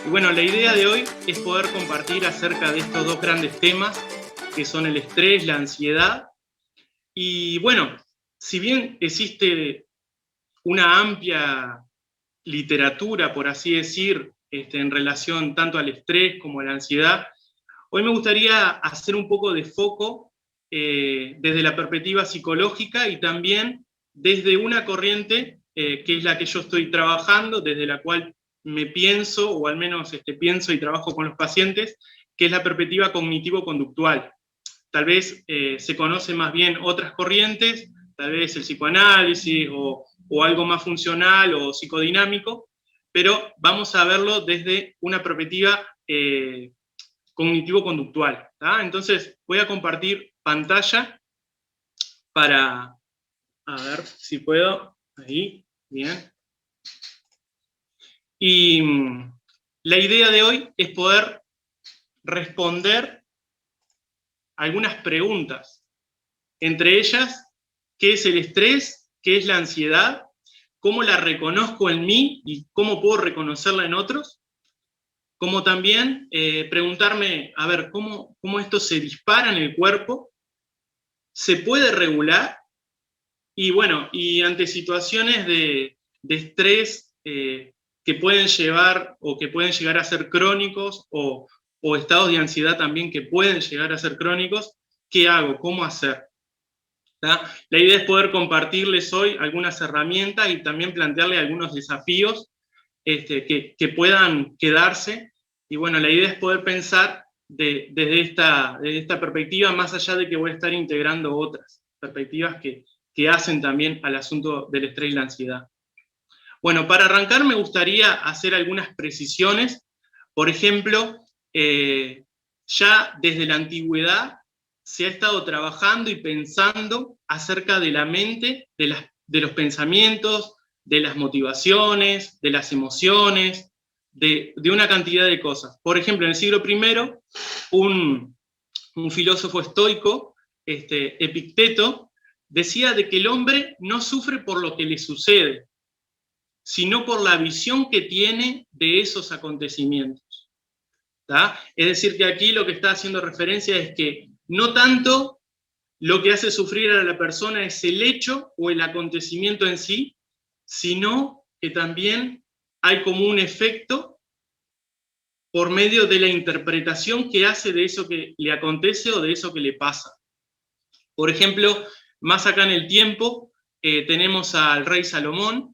Y bueno, la idea de hoy es poder compartir acerca de estos dos grandes temas, que son el estrés, la ansiedad. Y bueno, si bien existe una amplia literatura, por así decir, en relación tanto al estrés como a la ansiedad, hoy me gustaría hacer un poco de foco desde la perspectiva psicológica y también desde una corriente que es la que yo estoy trabajando, desde la cual me pienso, o al menos pienso y trabajo con los pacientes, que es la perspectiva cognitivo-conductual. Tal vez se conocen más bien otras corrientes, tal vez el psicoanálisis o algo más funcional o psicodinámico, pero vamos a verlo desde una perspectiva cognitivo-conductual. Entonces voy a compartir pantalla para, a ver si puedo, ahí, bien. Y la idea de hoy es poder responder algunas preguntas, entre ellas, ¿qué es el estrés? ¿Qué es la ansiedad? ¿Cómo la reconozco en mí y cómo puedo reconocerla en otros? Como también preguntarme, a ver, ¿cómo esto se dispara en el cuerpo? ¿Se puede regular? Y bueno, y ante situaciones de estrés que pueden llevar o que pueden llegar a ser crónicos o estados de ansiedad también que pueden llegar a ser crónicos, ¿qué hago? ¿Cómo hacer? ¿Tá? La idea es poder compartirles hoy algunas herramientas y también plantearles algunos desafíos que puedan quedarse. Y bueno, la idea es poder pensar desde esta perspectiva, más allá de que voy a estar integrando otras perspectivas que hacen también al asunto del estrés y la ansiedad. Bueno, para arrancar me gustaría hacer algunas precisiones. Por ejemplo, ya desde la antigüedad se ha estado trabajando y pensando acerca de la mente, de los pensamientos, de las motivaciones, de las emociones, de una cantidad de cosas. Por ejemplo, en el siglo I, un filósofo estoico, Epicteto, decía de que el hombre no sufre por lo que le sucede, sino por la visión que tiene de esos acontecimientos. ¿Tá? Es decir, que aquí lo que está haciendo referencia es que no tanto lo que hace sufrir a la persona es el hecho o el acontecimiento en sí, sino que también hay como un efecto por medio de la interpretación que hace de eso que le acontece o de eso que le pasa. Por ejemplo, más acá en el tiempo, tenemos al rey Salomón,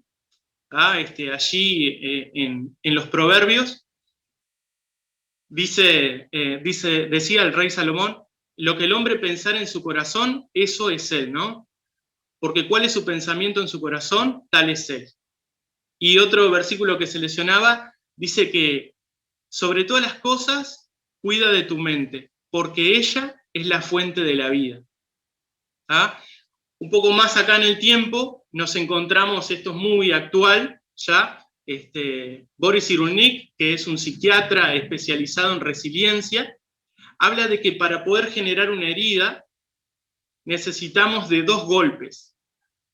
allí en los Proverbios, decía el rey Salomón, lo que el hombre pensara en su corazón, eso es él, ¿no? Porque cuál es su pensamiento en su corazón, tal es él. Y otro versículo que seleccionaba dice que sobre todas las cosas, cuida de tu mente, porque ella es la fuente de la vida. ¿Ah? Un poco más acá en el tiempo, nos encontramos, esto es muy actual, ya, Boris Cyrulnik, que es un psiquiatra especializado en resiliencia, habla de que para poder generar una herida necesitamos de 2 golpes.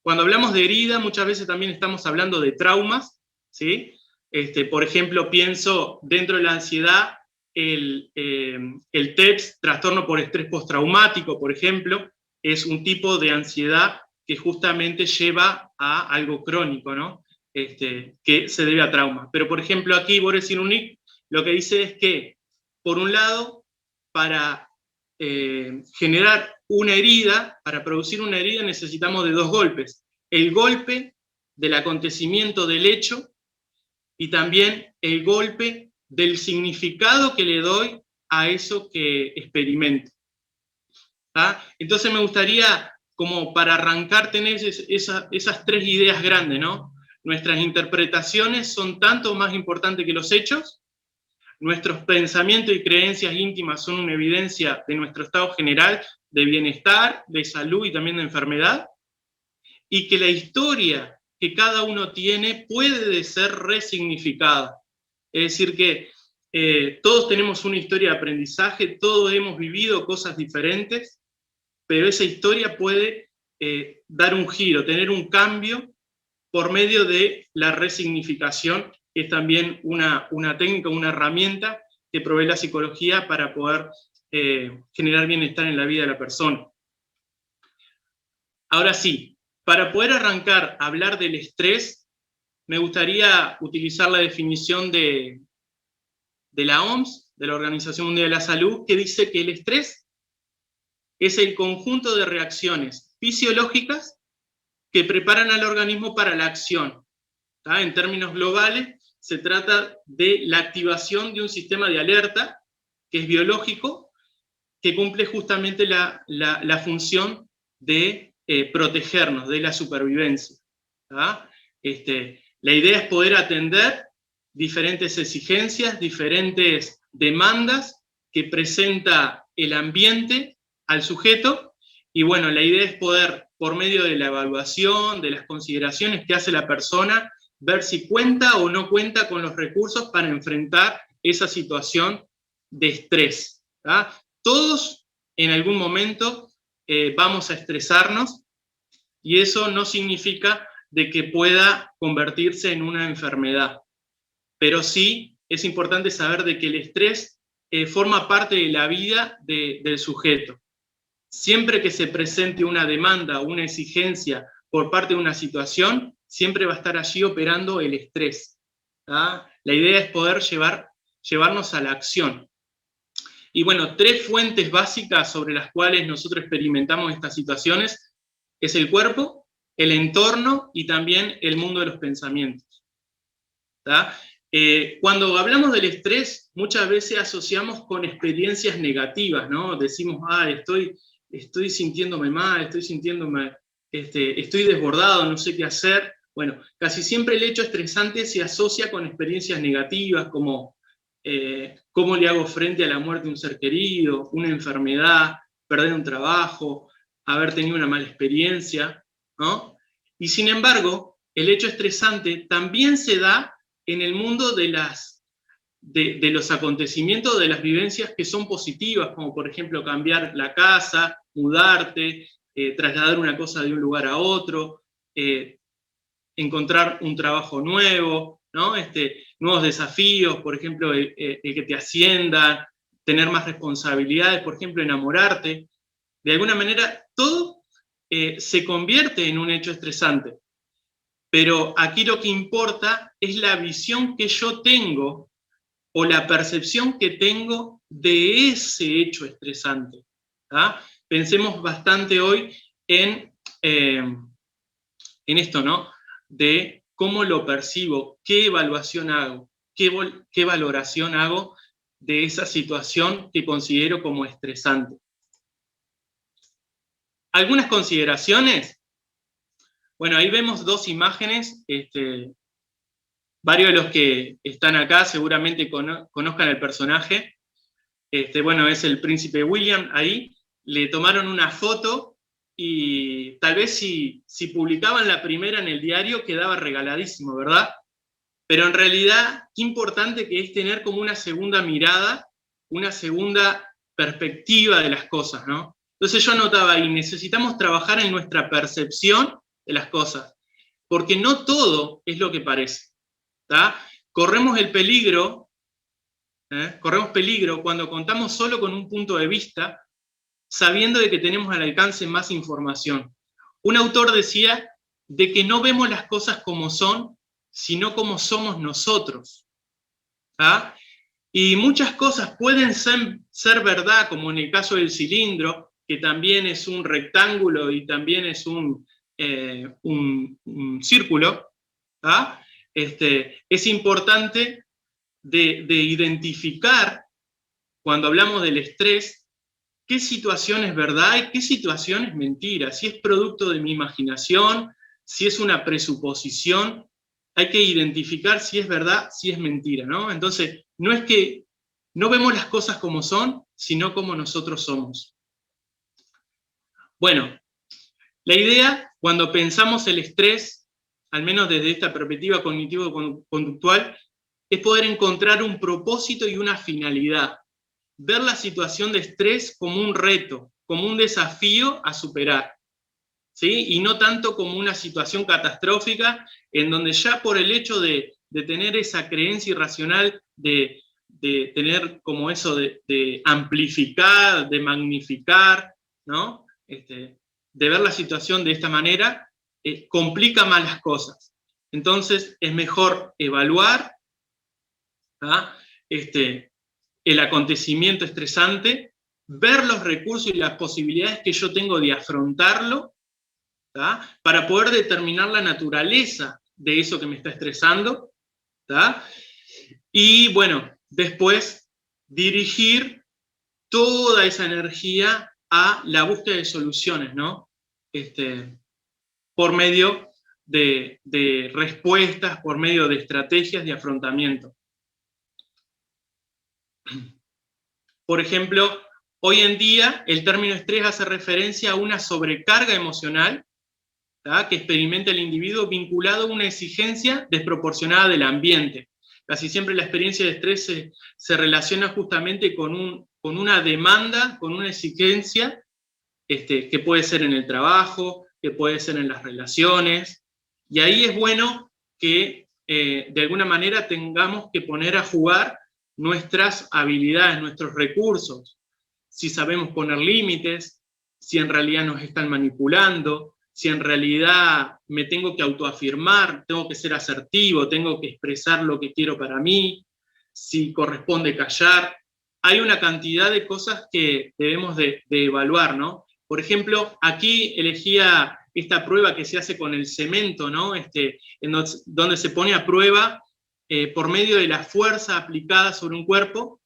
Cuando hablamos de herida, muchas veces también estamos hablando de traumas, ¿sí? Por ejemplo, pienso dentro de la ansiedad, el TEPS, trastorno por estrés postraumático, por ejemplo, es un tipo de ansiedad que justamente lleva a algo crónico, ¿no? Que se debe a trauma. Pero, por ejemplo, aquí Boris Cyrulnik lo que dice es que, por un lado, para generar una herida, para producir una herida necesitamos de 2 golpes. El golpe del acontecimiento del hecho y también el golpe del significado que le doy a eso que experimento. Entonces me gustaría, como para arrancar, tener esas 3 ideas grandes, ¿no? Nuestras interpretaciones son tanto más importantes que los hechos, nuestros pensamientos y creencias íntimas son una evidencia de nuestro estado general de bienestar, de salud y también de enfermedad, y que la historia que cada uno tiene puede ser resignificada. Es decir, que todos tenemos una historia de aprendizaje, todos hemos vivido cosas diferentes, pero esa historia puede dar un giro, tener un cambio por medio de la resignificación es también una técnica, una herramienta que provee la psicología para poder generar bienestar en la vida de la persona. Ahora sí, para poder arrancar a hablar del estrés, me gustaría utilizar la definición de la OMS, de la Organización Mundial de la Salud, que dice que el estrés es el conjunto de reacciones fisiológicas que preparan al organismo para la acción. ¿Tá? En términos globales, se trata de la activación de un sistema de alerta, que es biológico, que cumple justamente la función de protegernos, de la supervivencia. ¿Tá? La idea es poder atender diferentes exigencias, diferentes demandas que presenta el ambiente al sujeto, y bueno, la idea es poder, por medio de la evaluación, de las consideraciones que hace la persona, ver si cuenta o no cuenta con los recursos para enfrentar esa situación de estrés. ¿Tá? Todos en algún momento vamos a estresarnos, y eso no significa de que pueda convertirse en una enfermedad. Pero sí es importante saber de que el estrés forma parte de la vida del sujeto. Siempre que se presente una demanda o una exigencia por parte de una situación, siempre va a estar allí operando el estrés. ¿Tá? La idea es poder llevarnos a la acción. Y bueno, 3 fuentes básicas sobre las cuales nosotros experimentamos estas situaciones es el cuerpo, el entorno y también el mundo de los pensamientos. ¿Tá? Cuando hablamos del estrés, muchas veces asociamos con experiencias negativas, ¿no? Decimos, estoy sintiéndome mal, estoy desbordado, no sé qué hacer. Bueno, casi siempre el hecho estresante se asocia con experiencias negativas, como cómo le hago frente a la muerte de un ser querido, una enfermedad, perder un trabajo, haber tenido una mala experiencia, ¿no? Y sin embargo, el hecho estresante también se da en el mundo de los acontecimientos, de las vivencias que son positivas, como por ejemplo cambiar la casa, mudarte, trasladar una cosa de un lugar a otro, encontrar un trabajo nuevo, ¿no? Nuevos desafíos, por ejemplo, el que te asciendan, tener más responsabilidades, por ejemplo, enamorarte. De alguna manera, todo se convierte en un hecho estresante. Pero aquí lo que importa es la visión que yo tengo o la percepción que tengo de ese hecho estresante. ¿Tá? Pensemos bastante hoy en esto, ¿no? De cómo lo percibo, qué evaluación hago, qué valoración hago de esa situación que considero como estresante. Algunas consideraciones. Bueno, ahí vemos 2 imágenes. Varios de los que están acá seguramente conozcan el personaje. Bueno, es el príncipe William ahí. Le tomaron una foto y tal vez si publicaban la primera en el diario quedaba regaladísimo, ¿verdad? Pero en realidad, qué importante que es tener como una segunda mirada, una segunda perspectiva de las cosas, ¿no? Entonces yo anotaba ahí, necesitamos trabajar en nuestra percepción de las cosas, porque no todo es lo que parece. ¿Tá? Corremos peligro cuando contamos solo con un punto de vista, sabiendo de que tenemos al alcance más información. Un autor decía de que no vemos las cosas como son, sino como somos nosotros. ¿Tá? Y muchas cosas pueden ser verdad, como en el caso del cilindro, que también es un rectángulo y también es un círculo. ¿Tá? Es importante de identificar, cuando hablamos del estrés, qué situación es verdad y qué situación es mentira, si es producto de mi imaginación, si es una presuposición. Hay que identificar si es verdad, si es mentira, ¿no? Entonces, no es que no vemos las cosas como son, sino como nosotros somos. Bueno, la idea, cuando pensamos el estrés, al menos desde esta perspectiva cognitivo-conductual, es poder encontrar un propósito y una finalidad. Ver la situación de estrés como un reto, como un desafío a superar, ¿sí? Y no tanto como una situación catastrófica en donde ya por el hecho de de tener esa creencia irracional, de tener como eso de amplificar, de magnificar, ¿no? De ver la situación de esta manera, complica más las cosas. Entonces es mejor evaluar, ¿tá? El acontecimiento estresante, ver los recursos y las posibilidades que yo tengo de afrontarlo, ¿tá? Para poder determinar la naturaleza de eso que me está estresando, ¿tá? Y bueno, después dirigir toda esa energía a la búsqueda de soluciones, ¿no? Por medio de respuestas, por medio de estrategias de afrontamiento. Por ejemplo, hoy en día el término estrés hace referencia a una sobrecarga emocional, ¿tá? Que experimenta el individuo vinculado a una exigencia desproporcionada del ambiente. Casi siempre la experiencia de estrés se relaciona justamente con una demanda, con una exigencia, que puede ser en el trabajo, que puede ser en las relaciones, y ahí es bueno que de alguna manera tengamos que poner a jugar nuestras habilidades, nuestros recursos, si sabemos poner límites, si en realidad nos están manipulando, si en realidad me tengo que autoafirmar, tengo que ser asertivo, tengo que expresar lo que quiero para mí, si corresponde callar. Hay una cantidad de cosas que debemos de evaluar, ¿no? Por ejemplo, aquí elegía esta prueba que se hace con el cemento, ¿no? Donde se pone a prueba, por medio de la fuerza aplicada sobre un cuerpo,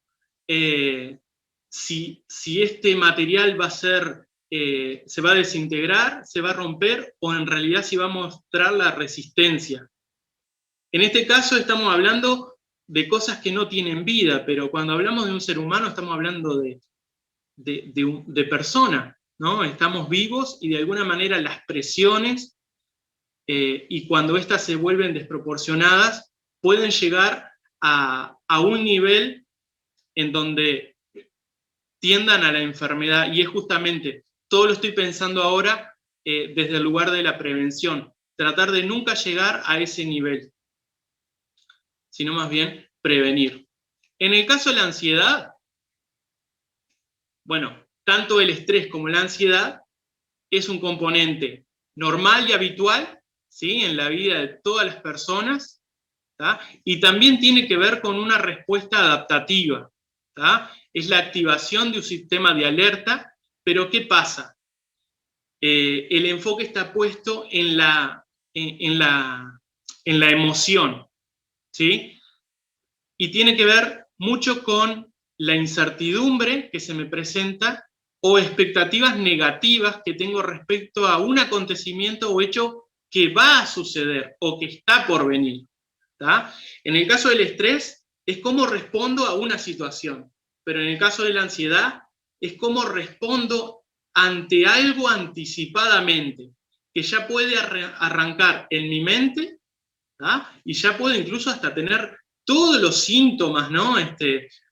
si este material va a ser, se va a desintegrar, se va a romper, o en realidad si va a mostrar la resistencia. En este caso estamos hablando de cosas que no tienen vida, pero cuando hablamos de un ser humano estamos hablando de persona, ¿no? Estamos vivos y de alguna manera las presiones, y cuando éstas se vuelven desproporcionadas, pueden llegar a un nivel en donde tiendan a la enfermedad, y es justamente, todo lo estoy pensando ahora desde el lugar de la prevención, tratar de nunca llegar a ese nivel, sino más bien prevenir. En el caso de la ansiedad, bueno, tanto el estrés como la ansiedad es un componente normal y habitual, ¿sí? En la vida de todas las personas, ¿tá? Y también tiene que ver con una respuesta adaptativa, ¿tá? Es la activación de un sistema de alerta, pero ¿qué pasa? El enfoque está puesto en la emoción, ¿sí? Y tiene que ver mucho con la incertidumbre que se me presenta o expectativas negativas que tengo respecto a un acontecimiento o hecho que va a suceder o que está por venir, ¿tá? En el caso del estrés es cómo respondo a una situación, pero en el caso de la ansiedad es cómo respondo ante algo anticipadamente, que ya puede arrancar en mi mente, ¿tá? Y ya puedo incluso hasta tener todos los síntomas, ¿no?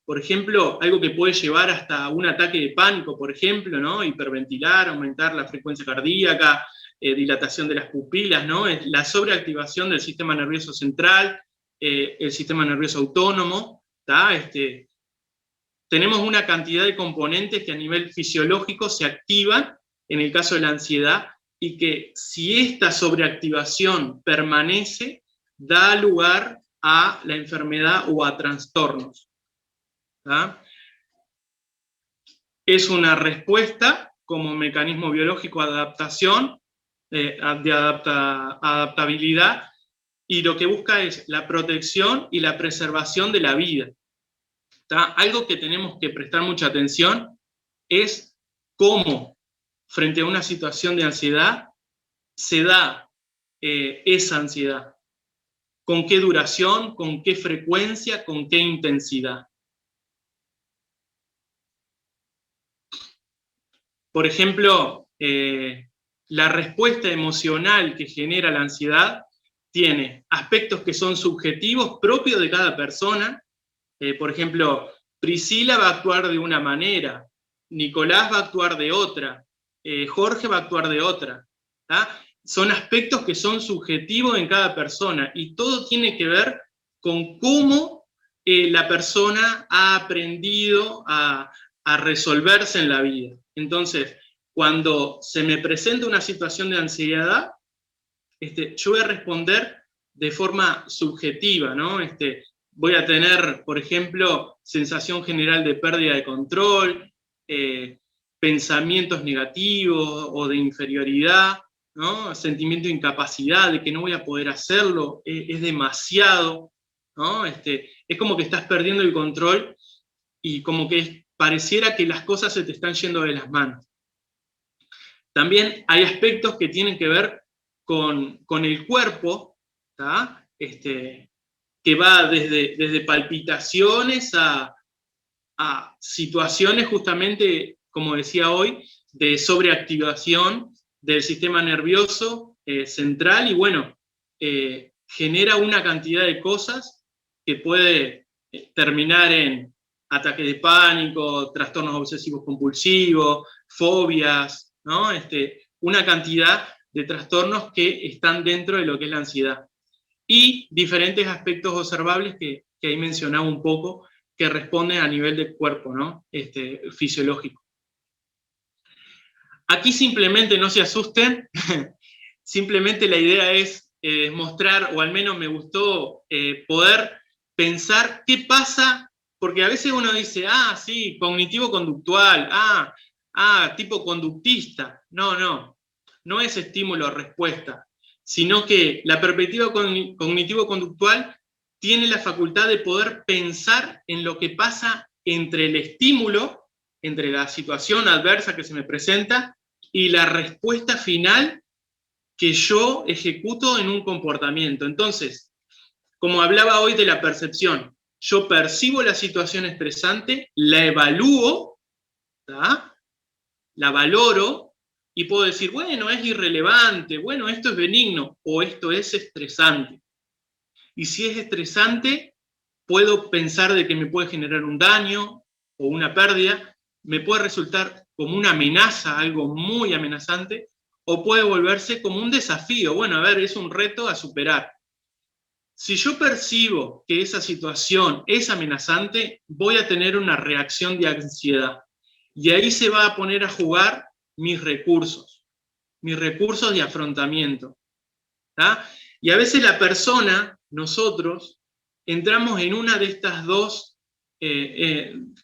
Por ejemplo, algo que puede llevar hasta un ataque de pánico, por ejemplo, ¿no? Hiperventilar, aumentar la frecuencia cardíaca, dilatación de las pupilas, ¿no? La sobreactivación del sistema nervioso central, el sistema nervioso autónomo, ¿tá? Tenemos una cantidad de componentes que a nivel fisiológico se activan en el caso de la ansiedad, y que si esta sobreactivación permanece, da lugar a la enfermedad o a trastornos, ¿tá? Es una respuesta como mecanismo biológico de adaptación, de adaptabilidad, y lo que busca es la protección y la preservación de la vida, ¿tá? Algo que tenemos que prestar mucha atención es cómo, frente a una situación de ansiedad, se da esa ansiedad. ¿Con qué duración? ¿Con qué frecuencia? ¿Con qué intensidad? Por ejemplo, la respuesta emocional que genera la ansiedad tiene aspectos que son subjetivos, propios de cada persona. Por ejemplo, Priscila va a actuar de una manera, Nicolás va a actuar de otra, Jorge va a actuar de otra, ¿tá? Son aspectos que son subjetivos en cada persona, y todo tiene que ver con cómo la persona ha aprendido a resolverse en la vida. Entonces, cuando se me presenta una situación de ansiedad, yo voy a responder de forma subjetiva, ¿no? Voy a tener, por ejemplo, sensación general de pérdida de control, pensamientos negativos o de inferioridad, ¿no? Sentimiento de incapacidad, de que no voy a poder hacerlo, es demasiado, ¿no? Es como que estás perdiendo el control y como que pareciera que las cosas se te están yendo de las manos. También hay aspectos que tienen que ver con el cuerpo, ¿tá? Que va desde palpitaciones a situaciones justamente, como decía hoy, de sobreactivación del sistema nervioso central, y bueno, genera una cantidad de cosas que puede terminar en ataques de pánico, trastornos obsesivos compulsivos, fobias, ¿no? Una cantidad de trastornos que están dentro de lo que es la ansiedad. Y diferentes aspectos observables que ahí mencionaba un poco, que responden a nivel del cuerpo, ¿no? Fisiológico. Aquí simplemente no se asusten, simplemente la idea es mostrar, o al menos me gustó poder pensar qué pasa, porque a veces uno dice, sí, cognitivo-conductual, tipo conductista. No es estímulo-respuesta, sino que la perspectiva cognitivo-conductual tiene la facultad de poder pensar en lo que pasa entre el estímulo, entre la situación adversa que se me presenta, y la respuesta final que yo ejecuto en un comportamiento. Entonces, como hablaba hoy de la percepción, yo percibo la situación estresante, la evalúo, ¿tá? La valoro, y puedo decir, bueno, es irrelevante, bueno, esto es benigno, o esto es estresante. Y si es estresante, puedo pensar de que me puede generar un daño o una pérdida, me puede resultar como una amenaza, algo muy amenazante, o puede volverse como un desafío. Bueno, a ver, es un reto a superar. Si yo percibo que esa situación es amenazante, voy a tener una reacción de ansiedad. Y ahí se va a poner a jugar mis recursos de afrontamiento, ¿tá? Y a veces la persona, nosotros, entramos en una de estas dos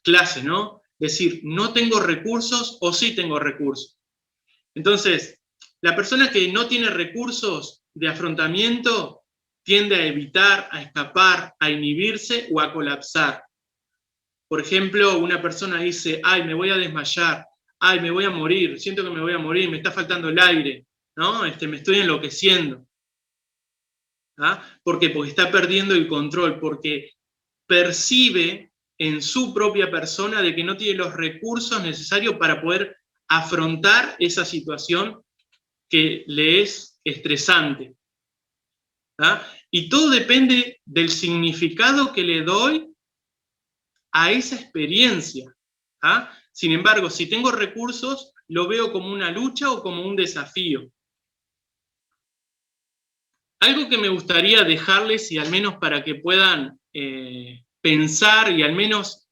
clases, ¿no? Es decir, no tengo recursos o sí tengo recursos. Entonces, la persona que no tiene recursos de afrontamiento tiende a evitar, a escapar, a inhibirse o a colapsar. Por ejemplo, una persona dice, me voy a desmayar, me voy a morir, siento que me voy a morir, me está faltando el aire, ¿no? Me estoy enloqueciendo. ¿Por qué? Porque está perdiendo el control, porque percibe en su propia persona de que no tiene los recursos necesarios para poder afrontar esa situación que le es estresante. Y todo depende del significado que le doy a esa experiencia. Sin embargo, si tengo recursos, lo veo como una lucha o como un desafío. Algo que me gustaría dejarles, y al menos para que puedan pensar, y al menos,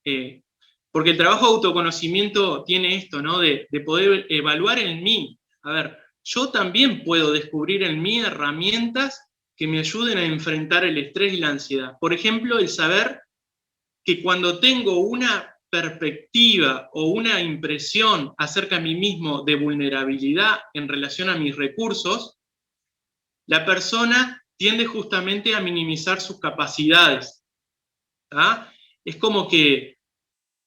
porque el trabajo de autoconocimiento tiene esto, ¿no? De poder evaluar en mí. A ver, yo también puedo descubrir en mí herramientas que me ayuden a enfrentar el estrés y la ansiedad. Por ejemplo, el saber que cuando tengo una perspectiva o una impresión acerca de mí mismo de vulnerabilidad en relación a mis recursos, la persona tiende justamente a minimizar sus capacidades. Es como que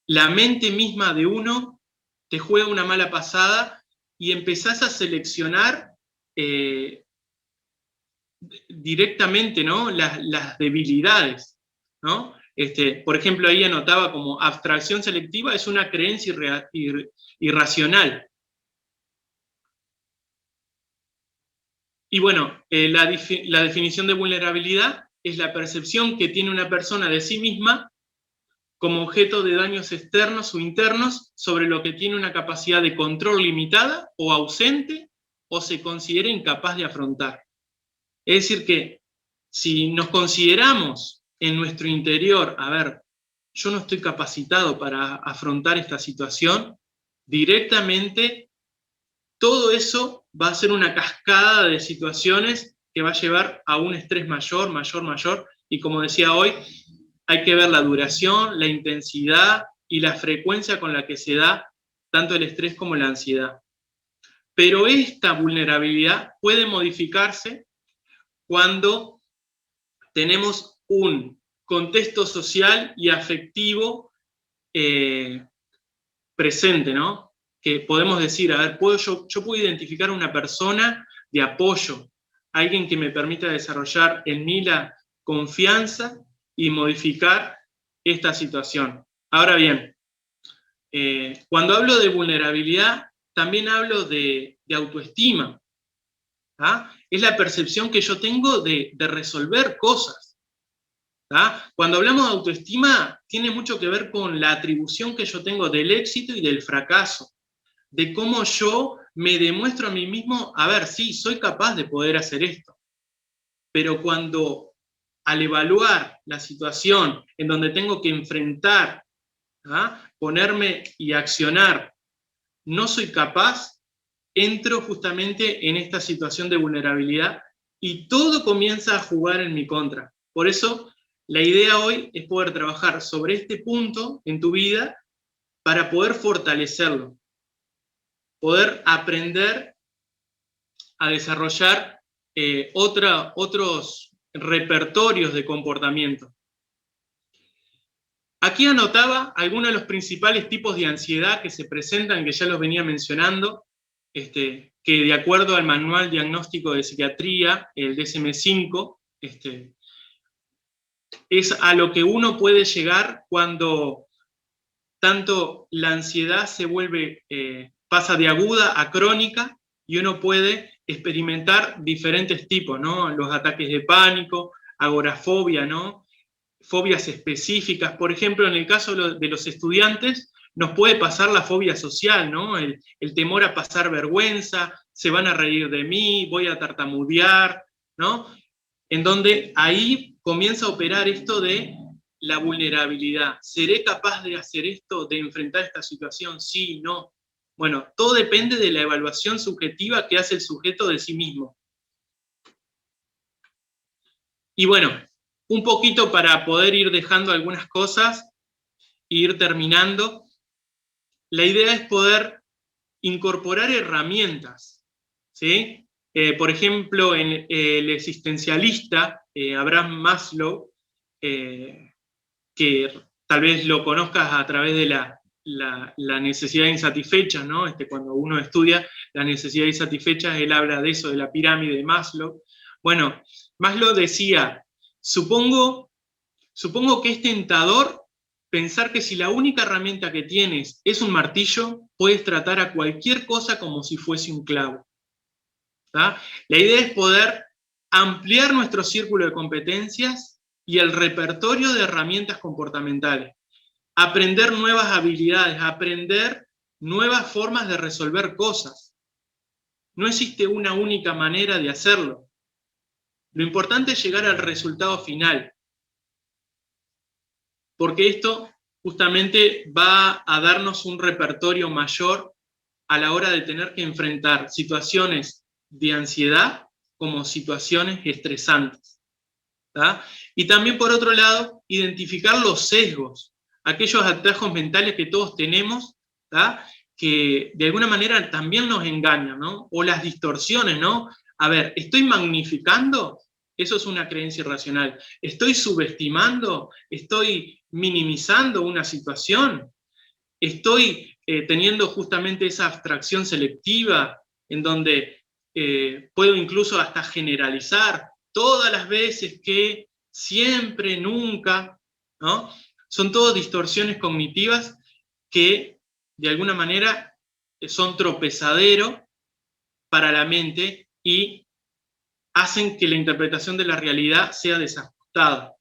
la mente misma de uno te juega una mala pasada y empezás a seleccionar directamente, ¿no? las debilidades, ¿no? Por ejemplo, ahí anotaba como abstracción selectiva es una creencia irracional. Y bueno, la definición de vulnerabilidad es la percepción que tiene una persona de sí misma como objeto de daños externos o internos sobre lo que tiene una capacidad de control limitada o ausente o se considera incapaz de afrontar. Es decir que si nos consideramos en nuestro interior, a ver, yo no estoy capacitado para afrontar esta situación, directamente todo eso va a ser una cascada de situaciones que va a llevar a un estrés mayor, mayor, mayor, y como decía hoy, hay que ver la duración, la intensidad y la frecuencia con la que se da tanto el estrés como la ansiedad. Pero esta vulnerabilidad puede modificarse cuando tenemos un contexto social y afectivo presente, ¿no? Que podemos decir, a ver, yo puedo identificar una persona de apoyo, alguien que me permita desarrollar en mí la confianza y modificar esta situación. Ahora bien, cuando hablo de vulnerabilidad, también hablo de autoestima. ¿Ah? Es la percepción que yo tengo de resolver cosas. ¿Ah? Cuando hablamos de autoestima, tiene mucho que ver con la atribución que yo tengo del éxito y del fracaso, de cómo yo me demuestro a mí mismo, a ver, sí, soy capaz de poder hacer esto, pero cuando al evaluar la situación en donde tengo que enfrentar, ¿ah? Ponerme y accionar, no soy capaz, entro justamente en esta situación de vulnerabilidad y todo comienza a jugar en mi contra. Por eso, la idea hoy es poder trabajar sobre este punto en tu vida para poder fortalecerlo, poder aprender a desarrollar otros repertorios de comportamiento. Aquí anotaba algunos de los principales tipos de ansiedad que se presentan, que ya los venía mencionando, que de acuerdo al Manual Diagnóstico de Psiquiatría, el DSM-5, es a lo que uno puede llegar cuando tanto la ansiedad se vuelve, pasa de aguda a crónica, y uno puede experimentar diferentes tipos, ¿no? Los ataques de pánico, agorafobia, ¿no? Fobias específicas. Por ejemplo, en el caso de los estudiantes, nos puede pasar la fobia social, ¿no? El temor a pasar vergüenza, se van a reír de mí, voy a tartamudear, ¿no? En donde ahí comienza a operar esto de la vulnerabilidad. ¿Seré capaz de hacer esto, de enfrentar esta situación? Sí, no. Bueno, todo depende de la evaluación subjetiva que hace el sujeto de sí mismo. Y bueno, un poquito para poder ir dejando algunas cosas e ir terminando. La idea es poder incorporar herramientas, ¿sí? Por ejemplo, en el existencialista Abraham Maslow, que tal vez lo conozcas a través de la necesidad insatisfecha, ¿no? Cuando uno estudia la necesidad insatisfecha, él habla de eso, de la pirámide de Maslow. Bueno, Maslow decía, supongo que es tentador pensar que si la única herramienta que tienes es un martillo, puedes tratar a cualquier cosa como si fuese un clavo. ¿Tá? La idea es poder ampliar nuestro círculo de competencias y el repertorio de herramientas comportamentales. Aprender nuevas habilidades, aprender nuevas formas de resolver cosas. No existe una única manera de hacerlo. Lo importante es llegar al resultado final, porque esto justamente va a darnos un repertorio mayor a la hora de tener que enfrentar situaciones de ansiedad como situaciones estresantes. ¿Tá? Y también, por otro lado, identificar los sesgos, aquellos atajos mentales que todos tenemos, ¿tá? Que de alguna manera también nos engañan, ¿no? O las distorsiones, ¿no? A ver, ¿estoy magnificando? Eso es una creencia irracional. ¿Estoy subestimando? ¿Estoy minimizando una situación? ¿Estoy teniendo justamente esa abstracción selectiva en donde puedo incluso hasta generalizar todas las veces que, siempre, nunca, ¿no? Son todas distorsiones cognitivas que de alguna manera son tropezadero para la mente y hacen que la interpretación de la realidad sea desajustada.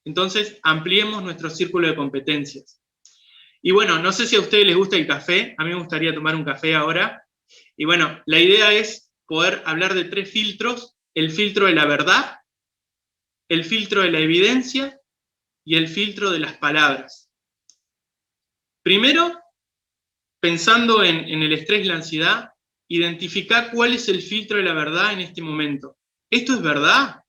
Entonces, ampliemos nuestro círculo de competencias. Y bueno, no sé si a ustedes les gusta el café, a mí me gustaría tomar un café ahora. Y bueno, la idea es poder hablar de 3 filtros: el filtro de la verdad, el filtro de la evidencia y el filtro de las palabras. Primero, pensando en el estrés y la ansiedad, identificar cuál es el filtro de la verdad en este momento. ¿Esto es verdad?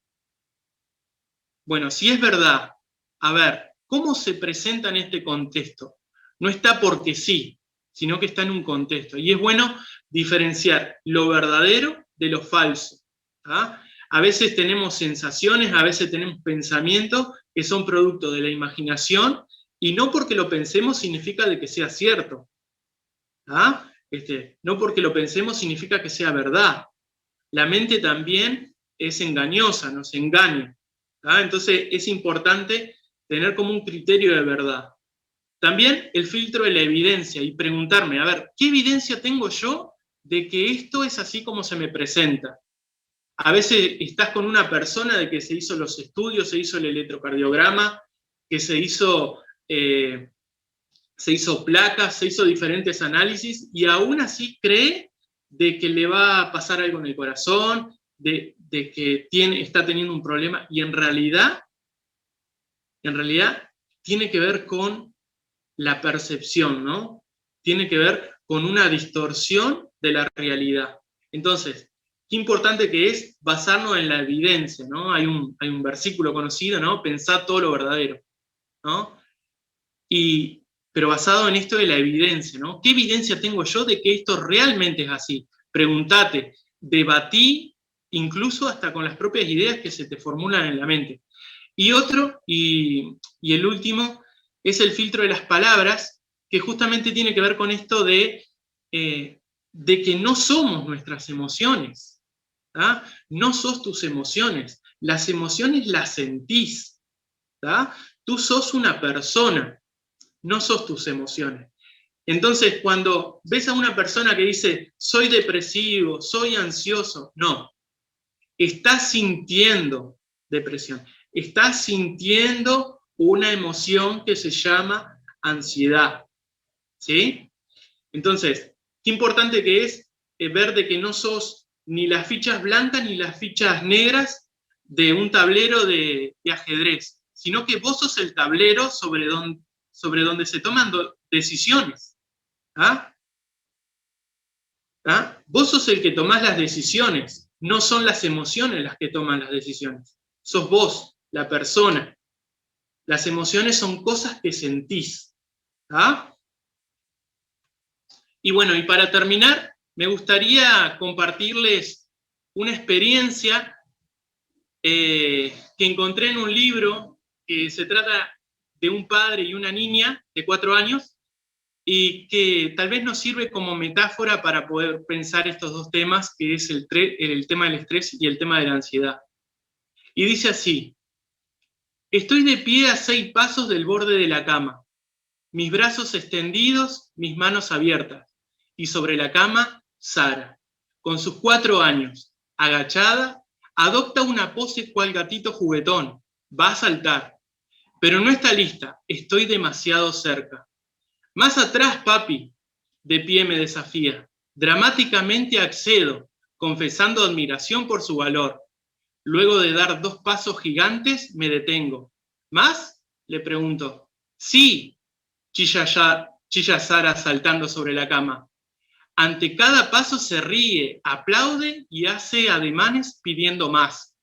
Bueno, si es verdad, a ver, ¿cómo se presenta en este contexto? No está porque sí, sino que está en un contexto. Y es bueno diferenciar lo verdadero de lo falso. ¿Ah? A veces tenemos sensaciones, a veces tenemos pensamientos que son producto de la imaginación, y no porque lo pensemos significa de que sea cierto. ¿Ah? No porque lo pensemos significa que sea verdad. La mente también es engañosa, nos engaña. ¿Ah? Entonces es importante tener como un criterio de verdad. También el filtro de la evidencia y preguntarme, a ver, ¿qué evidencia tengo yo de que esto es así como se me presenta? A veces estás con una persona de que se hizo los estudios, se hizo el electrocardiograma, que se hizo placas, se hizo diferentes análisis, y aún así cree de que le va a pasar algo en el corazón, de que está teniendo un problema, y en realidad tiene que ver con la percepción, ¿no? Tiene que ver con una distorsión de la realidad. Entonces, qué importante que es basarnos en la evidencia, ¿no? Hay un versículo conocido, ¿no? Pensad todo lo verdadero, ¿no? Pero basado en esto de la evidencia, ¿no? ¿Qué evidencia tengo yo de que esto realmente es así? Preguntate, debatí, incluso hasta con las propias ideas que se te formulan en la mente. Y otro, y el último, es el filtro de las palabras, que justamente tiene que ver con esto de que no somos nuestras emociones. ¿tá? No sos tus emociones. Las emociones las sentís. ¿tá? Tú sos una persona, no sos tus emociones. Entonces, cuando ves a una persona que dice, soy depresivo, soy ansioso, no. Estás sintiendo depresión. Estás sintiendo una emoción que se llama ansiedad. ¿Sí? Entonces, qué importante que es ver de que no sos ni las fichas blancas ni las fichas negras de un tablero de ajedrez, sino que vos sos el tablero sobre donde se toman decisiones. ¿Ah? ¿Ah? Vos sos el que tomás las decisiones, no son las emociones las que toman las decisiones. Sos vos, la persona. Las emociones son cosas que sentís. ¿Ah? Y bueno, y para terminar, me gustaría compartirles una experiencia que encontré en un libro que se trata de un padre y una niña de 4 años, y que tal vez nos sirve como metáfora para poder pensar estos dos temas, que es el tema del estrés y el tema de la ansiedad. Y dice así: estoy de pie a 6 pasos del borde de la cama, mis brazos extendidos, mis manos abiertas, y sobre la cama, Sara, con sus 4 años, agachada, adopta una pose cual gatito juguetón, va a saltar, pero no está lista, estoy demasiado cerca. Más atrás, papi, de pie me desafía. Dramáticamente accedo, confesando admiración por su valor. Luego de dar 2 pasos gigantes, me detengo. ¿Más? Le pregunto. Sí, chilla Sara saltando sobre la cama. Ante cada paso se ríe, aplaude y hace ademanes pidiendo más.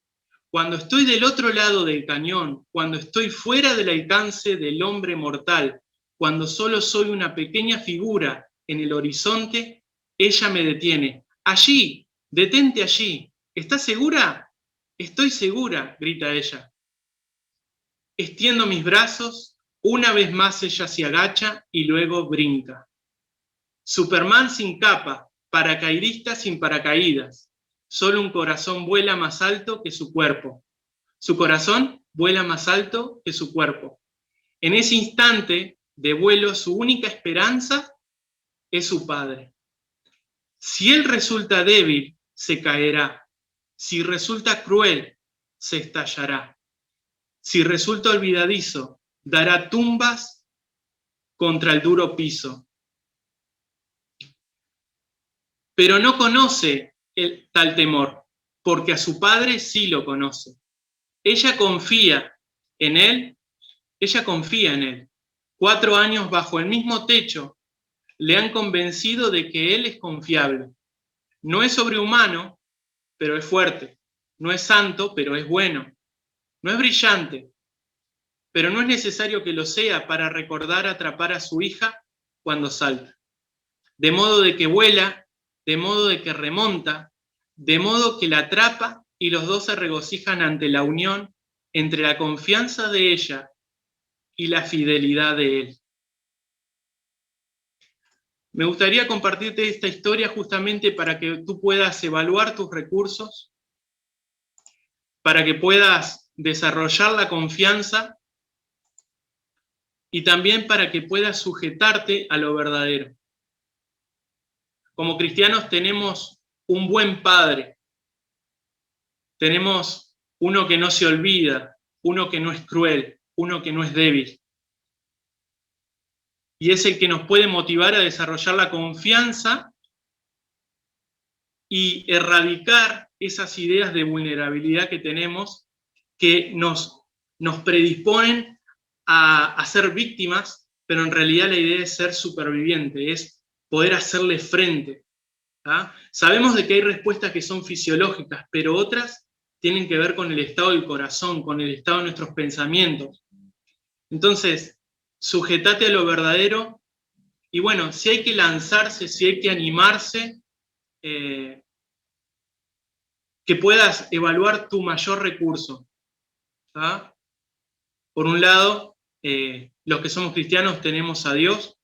Cuando estoy del otro lado del cañón, cuando estoy fuera del alcance del hombre mortal, cuando solo soy una pequeña figura en el horizonte, ella me detiene. Allí, detente allí. ¿Estás segura? Estoy segura, grita ella. Extiendo mis brazos, una vez más ella se agacha y luego brinca. Superman sin capa, paracaidista sin paracaídas. Solo un corazón vuela más alto que su cuerpo. Su corazón vuela más alto que su cuerpo. En ese instante de vuelo, su única esperanza es su padre. Si él resulta débil, se caerá. Si resulta cruel, se estallará. Si resulta olvidadizo, dará tumbas contra el duro piso. Pero no conoce tal temor, porque a su padre sí lo conoce. Ella confía en él Ella confía en él. 4 años bajo el mismo techo le han convencido de que él es confiable. No es sobrehumano, pero es fuerte. No es santo, pero es bueno. No es brillante, pero no es necesario que lo sea para recordar atrapar a su hija cuando salta. De modo de que vuela, de modo de que remonta, de modo que la atrapa y los dos se regocijan ante la unión entre la confianza de ella y la fidelidad de él. Me gustaría compartirte esta historia justamente para que tú puedas evaluar tus recursos, para que puedas desarrollar la confianza y también para que puedas sujetarte a lo verdadero. Como cristianos tenemos un buen padre, tenemos uno que no se olvida, uno que no es cruel, uno que no es débil. Y es el que nos puede motivar a desarrollar la confianza y erradicar esas ideas de vulnerabilidad que tenemos que nos predisponen a ser víctimas, pero en realidad la idea es ser superviviente, es poder hacerle frente. ¿Ah? Sabemos de que hay respuestas que son fisiológicas, pero otras tienen que ver con el estado del corazón, con el estado de nuestros pensamientos. Entonces, sujetate a lo verdadero y bueno, si hay que lanzarse, si hay que animarse, que puedas evaluar tu mayor recurso. ¿Ah? Por un lado, los que somos cristianos tenemos a Dios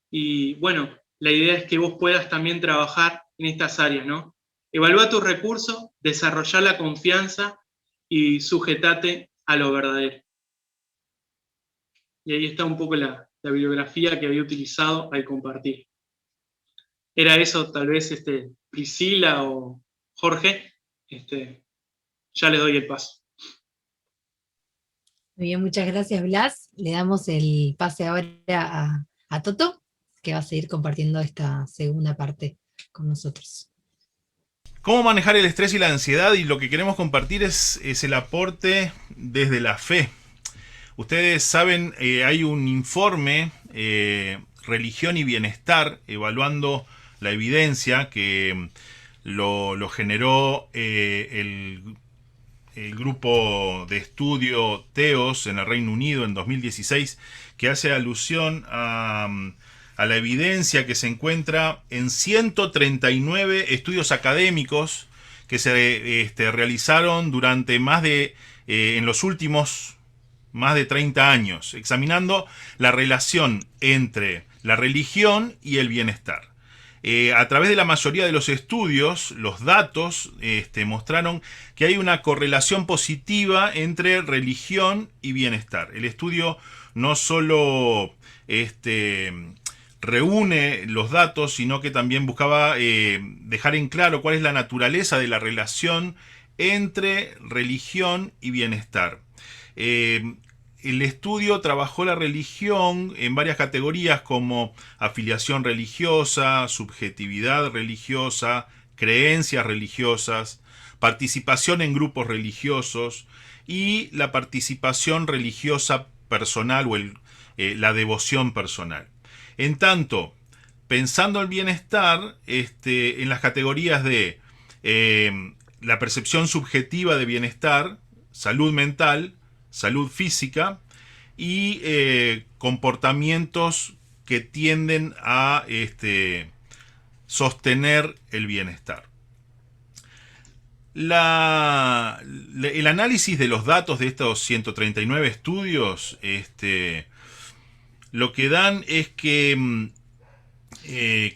y bueno, la idea es que vos puedas también trabajar en estas áreas, ¿no? Evalúa tus recursos, desarrolla la confianza y sujetate a lo verdadero. Y ahí está un poco la bibliografía que había utilizado al compartir. Era eso, tal vez, Priscila o Jorge, ya les doy el paso. Muy bien, muchas gracias, Blas. Le damos el pase ahora a Toto, que va a seguir compartiendo esta segunda parte con nosotros. ¿Cómo manejar el estrés y la ansiedad? Y lo que queremos compartir es el aporte desde la fe. Ustedes saben, hay un informe, Religión y Bienestar, evaluando la evidencia que lo generó el grupo de estudio TEOS en el Reino Unido en 2016, que hace alusión a la evidencia que se encuentra en 139 estudios académicos que se realizaron durante en los últimos más de 30 años, examinando la relación entre la religión y el bienestar. A través de la mayoría de los estudios, los datos mostraron que hay una correlación positiva entre religión y bienestar. El estudio no solo reúne los datos, sino que también buscaba dejar en claro cuál es la naturaleza de la relación entre religión y bienestar. El estudio trabajó la religión en varias categorías como afiliación religiosa, subjetividad religiosa, creencias religiosas, participación en grupos religiosos y la participación religiosa personal o la devoción personal. En tanto, pensando el bienestar en las categorías de la percepción subjetiva de bienestar, salud mental, salud física y comportamientos que tienden a sostener el bienestar. El análisis de los datos de estos 139 estudios lo que dan es que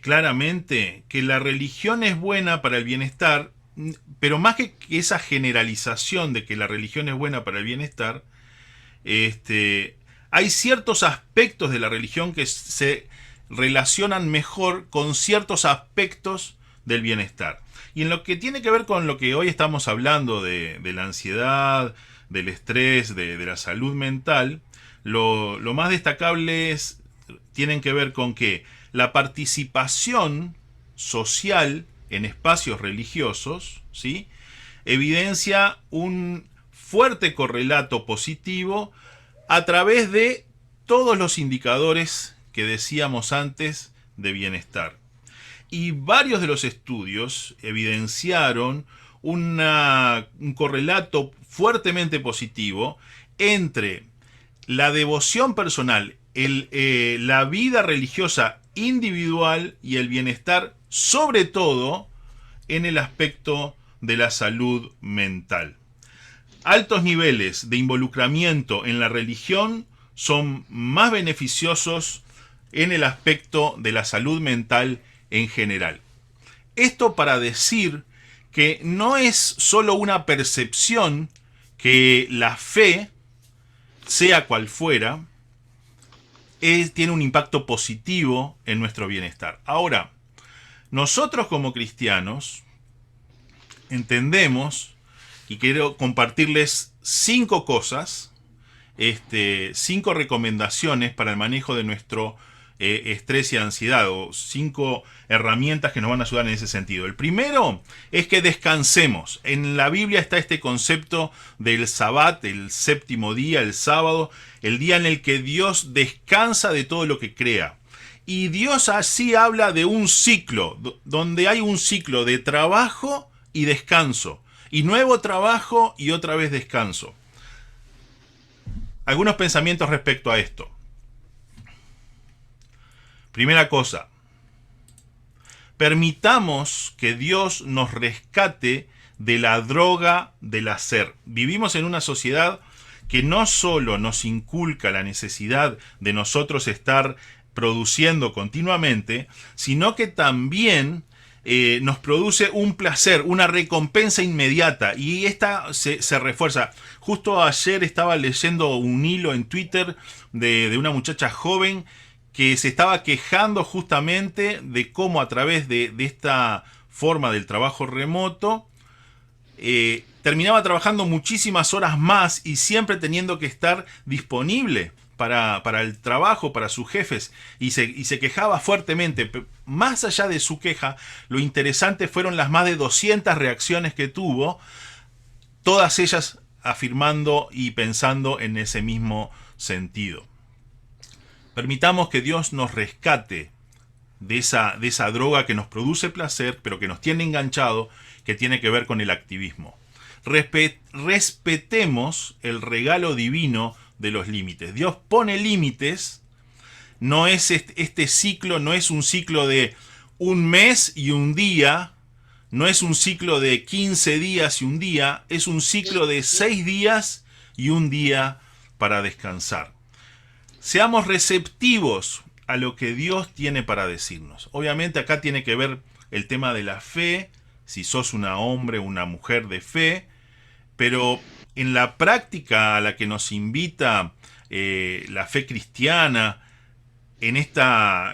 claramente que la religión es buena para el bienestar, pero más que esa generalización de que la religión es buena para el bienestar, hay ciertos aspectos de la religión que se relacionan mejor con ciertos aspectos del bienestar. Y en lo que tiene que ver con lo que hoy estamos hablando de la ansiedad, del estrés, de la salud mental, lo más destacable tienen que ver con que la participación social en espacios religiosos, ¿sí?, evidencia un fuerte correlato positivo a través de todos los indicadores que decíamos antes de bienestar. Y varios de los estudios evidenciaron un correlato fuertemente positivo entre la devoción personal, la vida religiosa individual y el bienestar, sobre todo en el aspecto de la salud mental. Altos niveles de involucramiento en la religión son más beneficiosos en el aspecto de la salud mental en general. Esto para decir que no es solo una percepción, que la fe, sea cual fuera, tiene un impacto positivo en nuestro bienestar. Ahora, nosotros como cristianos entendemos, y quiero compartirles 5 cosas, 5 recomendaciones para el manejo de nuestro estrés y ansiedad, o 5 herramientas que nos van a ayudar en ese sentido. El primero es que descansemos. En la Biblia está este concepto del Sabbat, el séptimo día, el sábado, el día en el que Dios descansa de todo lo que crea. Y Dios así habla de un ciclo, donde hay un ciclo de trabajo y descanso, y nuevo trabajo y otra vez descanso. Algunos pensamientos respecto a esto. Primera cosa, permitamos que Dios nos rescate de la droga del hacer. Vivimos en una sociedad que no solo nos inculca la necesidad de nosotros estar produciendo continuamente, sino que también nos produce un placer, una recompensa inmediata, y esta se refuerza. Justo ayer estaba leyendo un hilo en Twitter de una muchacha joven que se estaba quejando justamente de cómo a través de esta forma del trabajo remoto terminaba trabajando muchísimas horas más y siempre teniendo que estar disponible para el trabajo, para sus jefes, y se quejaba fuertemente. Más allá de su queja, lo interesante fueron las más de 200 reacciones que tuvo, todas ellas afirmando y pensando en ese mismo sentido. Permitamos que Dios nos rescate de esa droga que nos produce placer, pero que nos tiene enganchado, que tiene que ver con el activismo. Respetemos el regalo divino de los límites. Dios pone límites. No es este ciclo, no es un ciclo de un mes y un día, no es un ciclo de 15 días y un día, es un ciclo de 6 días y un día para descansar. Seamos receptivos a lo que Dios tiene para decirnos. Obviamente acá tiene que ver el tema de la fe, si sos un hombre o una mujer de fe, pero en la práctica a la que nos invita la fe cristiana, en esta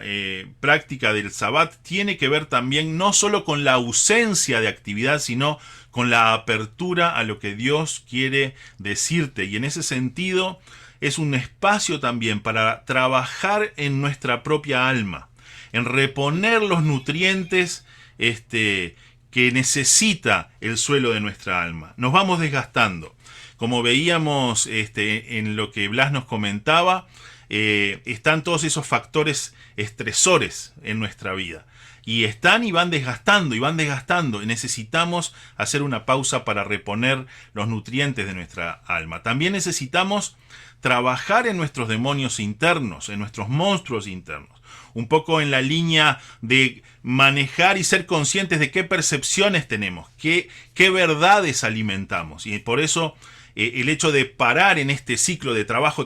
práctica del Sabbat, tiene que ver también no solo con la ausencia de actividad, sino con la apertura a lo que Dios quiere decirte. Y en ese sentido es un espacio también para trabajar en nuestra propia alma, en reponer los nutrientes que necesita el suelo de nuestra alma. Nos vamos desgastando. Como veíamos en lo que Blas nos comentaba, están todos esos factores estresores en nuestra vida. Y están y van desgastando, y necesitamos hacer una pausa para reponer los nutrientes de nuestra alma. También necesitamos trabajar en nuestros demonios internos, en nuestros monstruos internos. Un poco en la línea de manejar y ser conscientes de qué percepciones tenemos, qué verdades alimentamos. Y por eso el hecho de parar en este ciclo de trabajo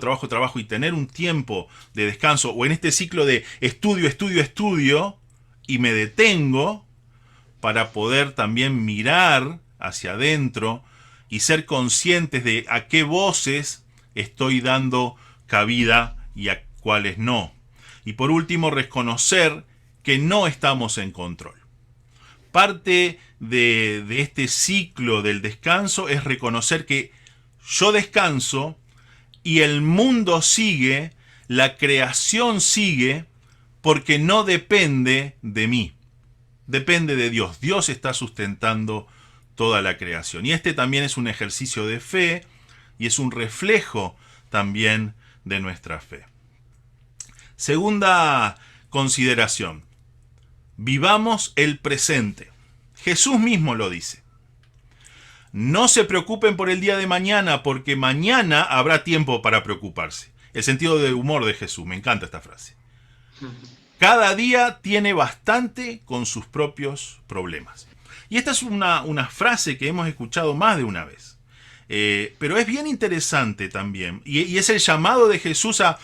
y tener un tiempo de descanso, o en este ciclo de estudio, y me detengo para poder también mirar hacia adentro y ser conscientes de a qué voces estoy dando cabida y a cuáles no. Y por último, reconocer que no estamos en control. Parte de este ciclo del descanso es reconocer que yo descanso y el mundo sigue, la creación sigue, porque no depende de mí. Depende de Dios. Dios está sustentando toda la creación. Y este también es un ejercicio de fe y es un reflejo también de nuestra fe. Segunda consideración. Vivamos el presente. Jesús mismo lo dice. No se preocupen por el día de mañana, porque mañana habrá tiempo para preocuparse. El sentido de humor de Jesús, me encanta esta frase. Cada día tiene bastante con sus propios problemas. Y esta es una frase que hemos escuchado más de una vez. Pero es bien interesante también. Y es el llamado de Jesús a...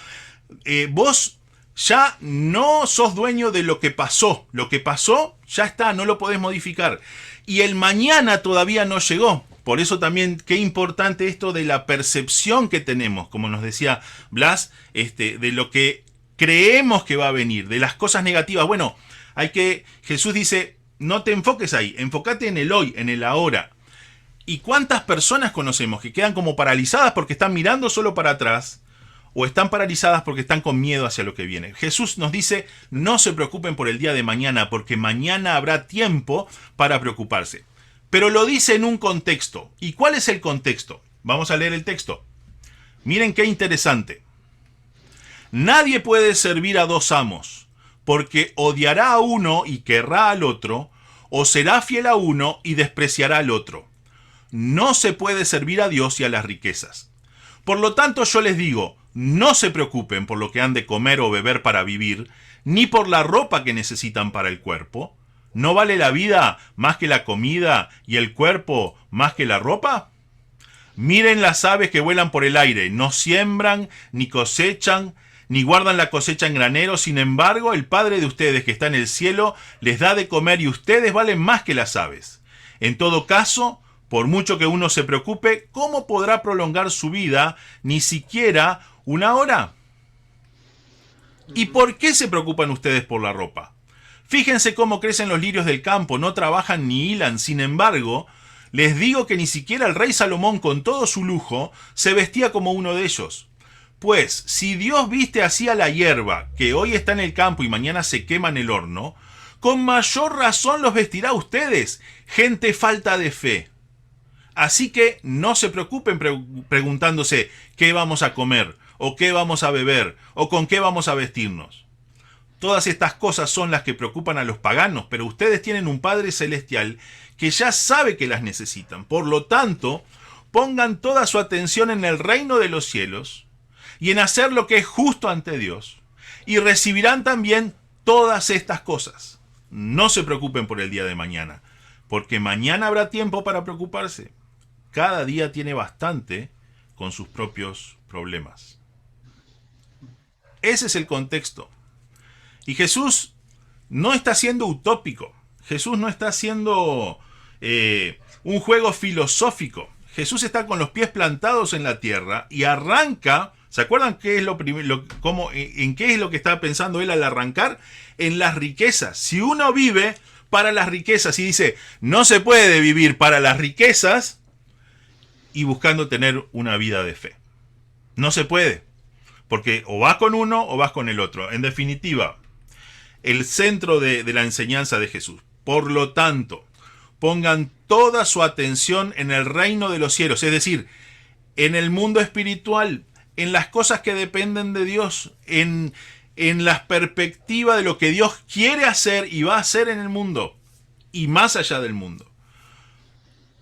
vos ya no sos dueño de lo que pasó. Lo que pasó ya está, no lo podés modificar. Y el mañana todavía no llegó. Por eso también qué importante esto de la percepción que tenemos, como nos decía Blas, de lo que creemos que va a venir, de las cosas negativas. Bueno, Jesús dice, no te enfoques ahí, enfócate en el hoy, en el ahora. ¿Y cuántas personas conocemos que quedan como paralizadas porque están mirando solo para atrás? O están paralizadas porque están con miedo hacia lo que viene. Jesús nos dice, no se preocupen por el día de mañana, porque mañana habrá tiempo para preocuparse. Pero lo dice en un contexto. ¿Y cuál es el contexto? Vamos a leer el texto. Miren qué interesante. Nadie puede servir a dos amos, porque odiará a uno y querrá al otro, o será fiel a uno y despreciará al otro. No se puede servir a Dios y a las riquezas. Por lo tanto, yo les digo, no se preocupen por lo que han de comer o beber para vivir, ni por la ropa que necesitan para el cuerpo. ¿No vale la vida más que la comida y el cuerpo más que la ropa? Miren las aves que vuelan por el aire, no siembran, ni cosechan, ni guardan la cosecha en graneros. Sin embargo, el Padre de ustedes que está en el cielo les da de comer y ustedes valen más que las aves. En todo caso, por mucho que uno se preocupe, ¿cómo podrá prolongar su vida ni siquiera una hora? ¿Y por qué se preocupan ustedes por la ropa? Fíjense cómo crecen los lirios del campo, no trabajan ni hilan. Sin embargo, les digo que ni siquiera el rey Salomón, con todo su lujo, se vestía como uno de ellos. Pues, si Dios viste así a la hierba, que hoy está en el campo y mañana se quema en el horno, con mayor razón los vestirá a ustedes, gente falta de fe. Así que no se preocupen preguntándose qué vamos a comer, o qué vamos a beber, o con qué vamos a vestirnos. Todas estas cosas son las que preocupan a los paganos, pero ustedes tienen un Padre Celestial que ya sabe que las necesitan. Por lo tanto, pongan toda su atención en el reino de los cielos y en hacer lo que es justo ante Dios, y recibirán también todas estas cosas. No se preocupen por el día de mañana, porque mañana habrá tiempo para preocuparse. Cada día tiene bastante con sus propios problemas. Ese es el contexto. Y Jesús no está siendo utópico. Jesús no está haciendo un juego filosófico. Jesús está con los pies plantados en la tierra y arranca. ¿Se acuerdan qué es en qué es lo que estaba pensando él al arrancar? En las riquezas. Si uno vive para las riquezas y dice, no se puede vivir para las riquezas y buscando tener una vida de fe. No se puede. Porque o vas con uno o vas con el otro. En definitiva, el centro de la enseñanza de Jesús. Por lo tanto, pongan toda su atención en el reino de los cielos, es decir, en el mundo espiritual, en las cosas que dependen de Dios, en la perspectiva de lo que Dios quiere hacer y va a hacer en el mundo y más allá del mundo.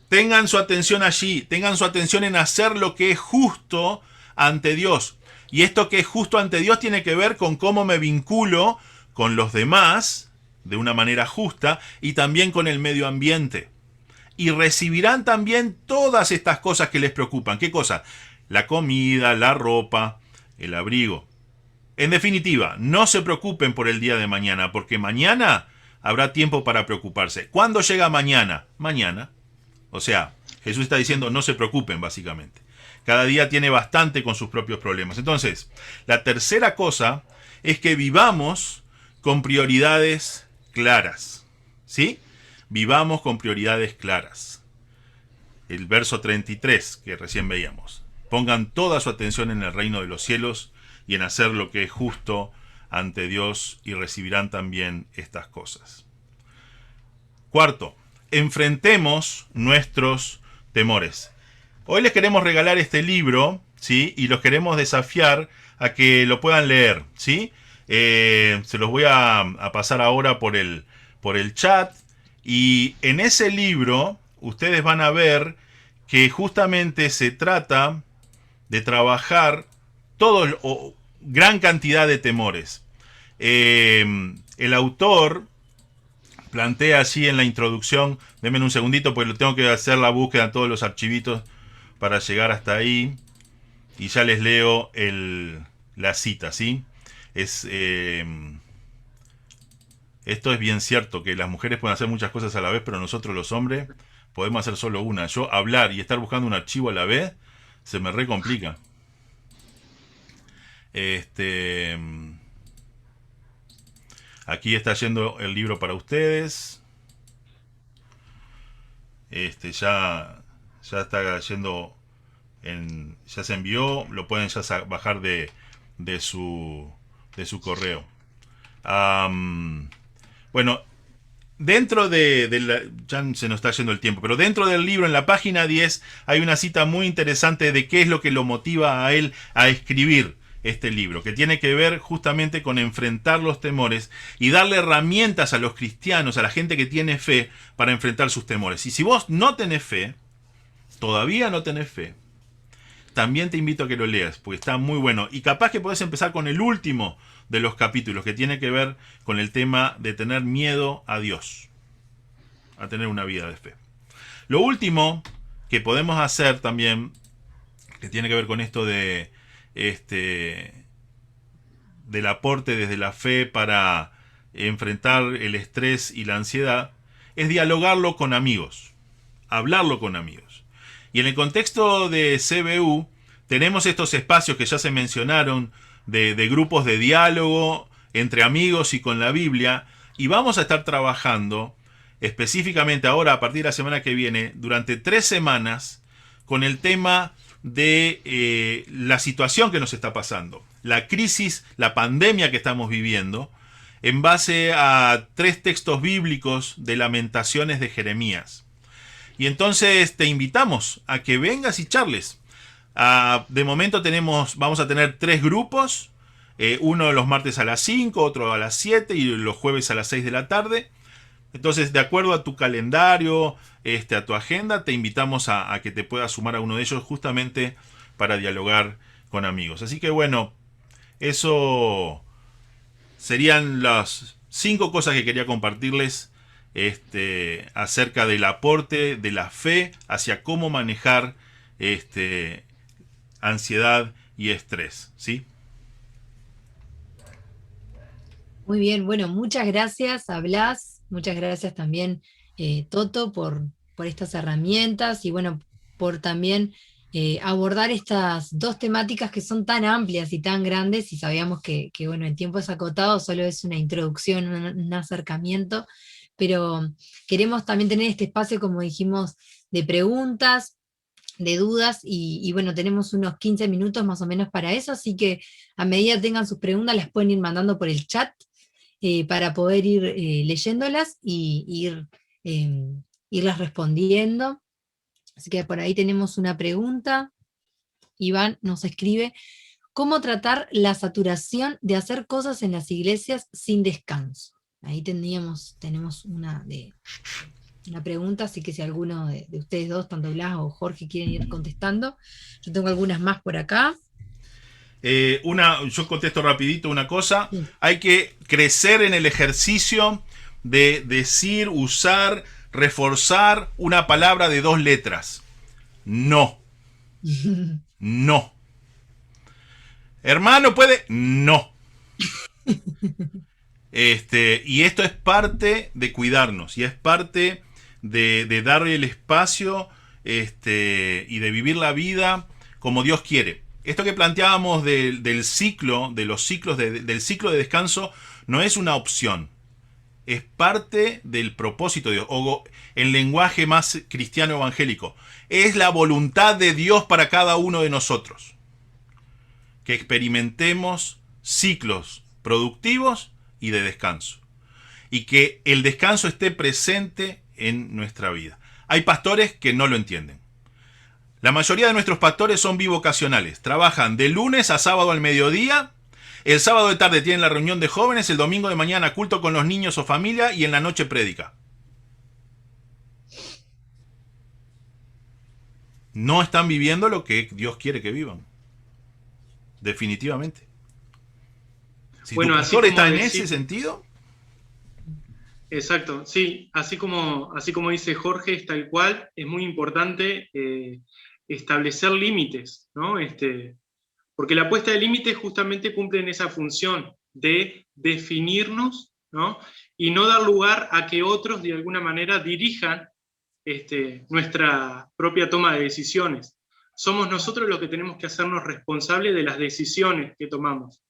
Tengan su atención allí, tengan su atención en hacer lo que es justo ante Dios. Y esto que es justo ante Dios tiene que ver con cómo me vinculo con los demás de una manera justa y también con el medio ambiente. Y recibirán también todas estas cosas que les preocupan. ¿Qué cosa? La comida, la ropa, el abrigo. En definitiva, no se preocupen por el día de mañana, porque mañana habrá tiempo para preocuparse. ¿Cuándo llega mañana? Mañana. O sea, Jesús está diciendo no se preocupen básicamente. Cada día tiene bastante con sus propios problemas. Entonces, la tercera cosa es que vivamos con prioridades claras. ¿Sí? Vivamos con prioridades claras. El verso 33 que recién veíamos. Pongan toda su atención en el reino de los cielos y en hacer lo que es justo ante Dios y recibirán también estas cosas. Cuarto, enfrentemos nuestros temores. Hoy les queremos regalar este libro, ¿sí? Y los queremos desafiar a que lo puedan leer, ¿sí? Se los voy a pasar ahora por el chat. Y en ese libro ustedes van a ver que justamente se trata de trabajar gran cantidad de temores. El autor plantea así en la introducción, denme un segundito porque tengo que hacer la búsqueda en todos los archivitos para llegar hasta ahí, y ya les leo la cita, ¿sí? Esto es bien cierto, que las mujeres pueden hacer muchas cosas a la vez, pero nosotros los hombres podemos hacer solo una. Yo hablar y estar buscando un archivo a la vez se me recomplica. Aquí está yendo el libro para ustedes. Ya está yendo ya se envió, lo pueden ya bajar de su correo. Bueno, dentro ya se nos está yendo el tiempo, pero dentro del libro, en la página 10, hay una cita muy interesante de qué es lo que lo motiva a él a escribir este libro, que tiene que ver justamente con enfrentar los temores y darle herramientas a los cristianos, a la gente que tiene fe, para enfrentar sus temores. Y si vos no tenés fe, todavía no tenés fe, también te invito a que lo leas, porque está muy bueno. Y capaz que podés empezar con el último de los capítulos, que tiene que ver con el tema de tener miedo a Dios, a tener una vida de fe. Lo último que podemos hacer también, que tiene que ver con esto del aporte desde la fe para enfrentar el estrés y la ansiedad, es dialogarlo con amigos, hablarlo con amigos. Y en el contexto de CBU tenemos estos espacios que ya se mencionaron de grupos de diálogo entre amigos y con la Biblia, y vamos a estar trabajando específicamente ahora, a partir de la semana que viene, durante 3 semanas, con el tema de la situación que nos está pasando, la crisis, la pandemia que estamos viviendo, en base a 3 textos bíblicos de Lamentaciones de Jeremías. Y entonces te invitamos a que vengas y charles. De momento vamos a tener 3 grupos, uno los martes a las 5, otro a las 7 y los jueves a las 6 de la tarde. Entonces, de acuerdo a tu calendario, a tu agenda, te invitamos a que te puedas sumar a uno de ellos, justamente para dialogar con amigos. Así que bueno, eso serían las 5 cosas que quería compartirles acerca del aporte de la fe hacia cómo manejar ansiedad y estrés, ¿sí? Muy bien, bueno, muchas gracias a Blas, muchas gracias también Toto por estas herramientas y bueno, por también abordar estas 2 temáticas que son tan amplias y tan grandes, y sabíamos que bueno, el tiempo es acotado, solo es una introducción, un acercamiento, pero queremos también tener este espacio, como dijimos, de preguntas, de dudas, y bueno, tenemos unos 15 minutos más o menos para eso, así que a medida que tengan sus preguntas las pueden ir mandando por el chat para poder ir leyéndolas y irlas respondiendo. Así que por ahí tenemos una pregunta. Iván nos escribe: ¿cómo tratar la saturación de hacer cosas en las iglesias sin descanso? Ahí tenemos una pregunta, así que si alguno de ustedes dos, tanto Blas o Jorge, quieren ir contestando. Yo tengo algunas más por acá. Yo contesto rapidito una cosa. Sí. Hay que crecer en el ejercicio de decir, usar, reforzar una palabra de 2 letras. No. No. Hermano, ¿puede? No. Y esto es parte de cuidarnos, y es parte de darle el espacio y de vivir la vida como Dios quiere. Esto que planteábamos del ciclo de descanso no es una opción, es parte del propósito de Dios, o en lenguaje más cristiano evangélico, es la voluntad de Dios para cada uno de nosotros, que experimentemos ciclos productivos y de descanso, y que el descanso esté presente en nuestra vida. Hay pastores que no lo entienden. La mayoría de nuestros pastores son bivocacionales. Trabajan de lunes a sábado al mediodía. El sábado de tarde tienen la reunión de jóvenes. El domingo de mañana culto con los niños o familia. Y en la noche prédica. No están viviendo lo que Dios quiere que vivan. Definitivamente. Si Bueno, tu así pastor está como en decir, ese sentido, exacto, sí, así como dice Jorge, es tal cual, es muy importante establecer límites, ¿no? Porque la puesta de límites justamente cumple en esa función de definirnos, ¿no? Y no dar lugar a que otros de alguna manera dirijan nuestra propia toma de decisiones. Somos nosotros los que tenemos que hacernos responsables de las decisiones que tomamos.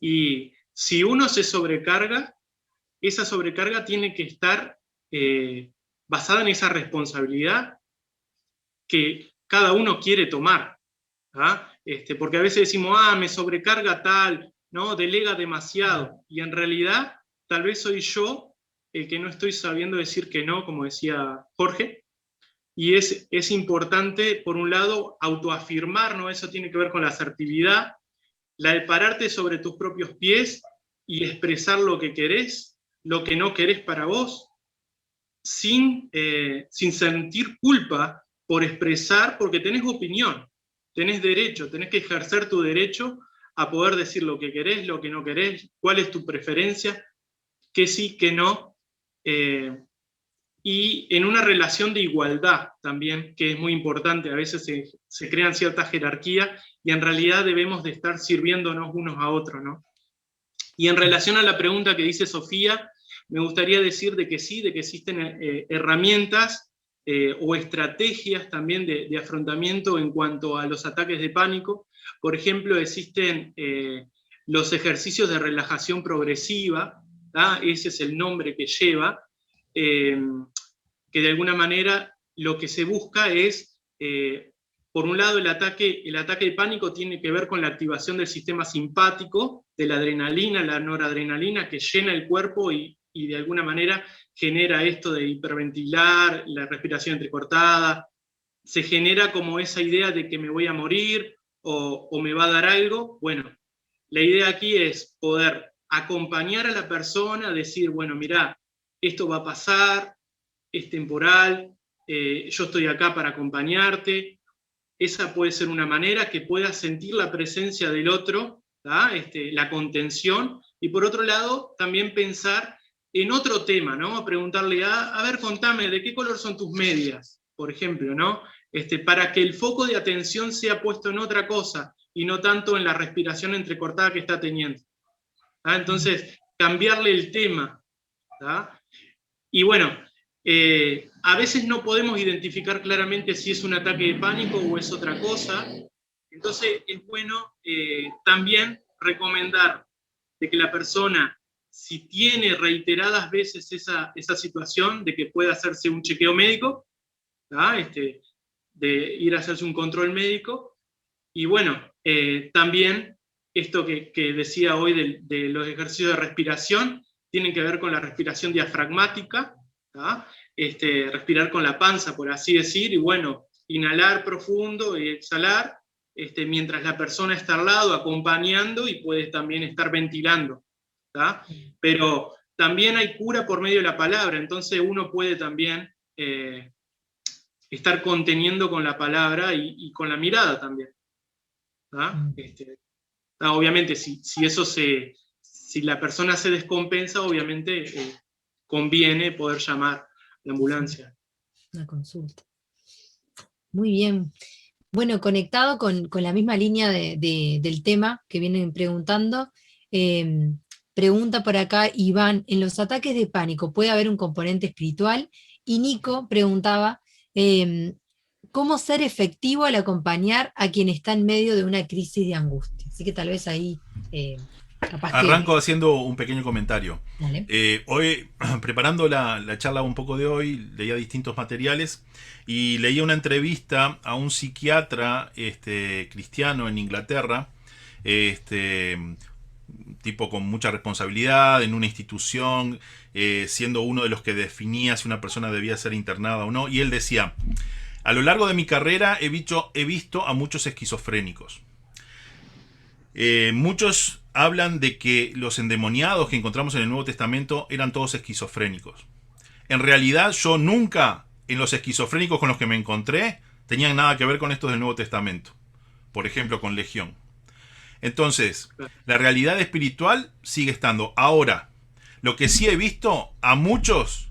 Y si uno se sobrecarga, esa sobrecarga tiene que estar basada en esa responsabilidad que cada uno quiere tomar. ¿Ah? Porque a veces decimos, me sobrecarga tal, ¿no? Delega demasiado, y en realidad tal vez soy yo el que no estoy sabiendo decir que no, como decía Jorge, y es importante, por un lado, autoafirmar, ¿no? Eso tiene que ver con la asertividad, la de pararte sobre tus propios pies y expresar lo que querés, lo que no querés para vos, sin sentir culpa por expresar, porque tenés opinión, tenés derecho, tenés que ejercer tu derecho a poder decir lo que querés, lo que no querés, cuál es tu preferencia, qué sí, qué no, y en una relación de igualdad también, que es muy importante. A veces se crean ciertas jerarquías y en realidad debemos de estar sirviéndonos unos a otros, ¿no? Y en relación a la pregunta que dice Sofía, me gustaría decir de que sí, de que existen herramientas o estrategias también de afrontamiento en cuanto a los ataques de pánico. Por ejemplo, existen los ejercicios de relajación progresiva, ¿tá? Ese es el nombre que lleva, que de alguna manera lo que se busca es, por un lado, el ataque de pánico tiene que ver con la activación del sistema simpático, de la adrenalina, la noradrenalina, que llena el cuerpo y de alguna manera genera esto de hiperventilar, la respiración entrecortada, se genera como esa idea de que me voy a morir o me va a dar algo. Bueno, la idea aquí es poder acompañar a la persona, decir, bueno, mirá, esto va a pasar, es temporal, yo estoy acá para acompañarte. Esa puede ser una manera que puedas sentir la presencia del otro, la contención, y por otro lado, también pensar en otro tema, ¿no? Preguntarle, a ver, contame, ¿de qué color son tus medias? Por ejemplo, ¿no? Para que el foco de atención sea puesto en otra cosa, y no tanto en la respiración entrecortada que está teniendo. Entonces, cambiarle el tema. Y bueno, a veces no podemos identificar claramente si es un ataque de pánico o es otra cosa. Entonces es bueno también recomendar de que la persona, si tiene reiteradas veces esa situación, de que pueda hacerse un chequeo médico, de ir a hacerse un control médico. Y bueno, también esto que decía hoy de los ejercicios de respiración, tienen que ver con la respiración diafragmática, respirar con la panza, por así decir, y bueno, inhalar profundo y exhalar, mientras la persona está al lado acompañando, y puede también estar ventilando. Pero también hay cura por medio de la palabra, entonces uno puede también estar conteniendo con la palabra y con la mirada también. Obviamente, si la persona se descompensa, obviamente conviene poder llamar a la ambulancia. Una consulta. Muy bien. Bueno, conectado con la misma línea del tema que vienen preguntando, pregunta por acá Iván, ¿en los ataques de pánico puede haber un componente espiritual? Y Nico preguntaba, ¿cómo ser efectivo al acompañar a quien está en medio de una crisis de angustia? Así que tal vez ahí... capaz arranco haciendo un pequeño comentario. Dale. Hoy, preparando la charla un poco de hoy, leía distintos materiales y leía una entrevista a un psiquiatra cristiano en Inglaterra, tipo con mucha responsabilidad en una institución, siendo uno de los que definía si una persona debía ser internada o no, y él decía: A lo largo de mi carrera he visto a muchos esquizofrénicos. Muchos hablan de que los endemoniados que encontramos en el Nuevo Testamento eran todos esquizofrénicos. En realidad yo nunca, en los esquizofrénicos con los que me encontré, tenían nada que ver con estos del Nuevo Testamento. Por ejemplo, con Legión. Entonces, la realidad espiritual sigue estando. Ahora, lo que sí he visto a muchos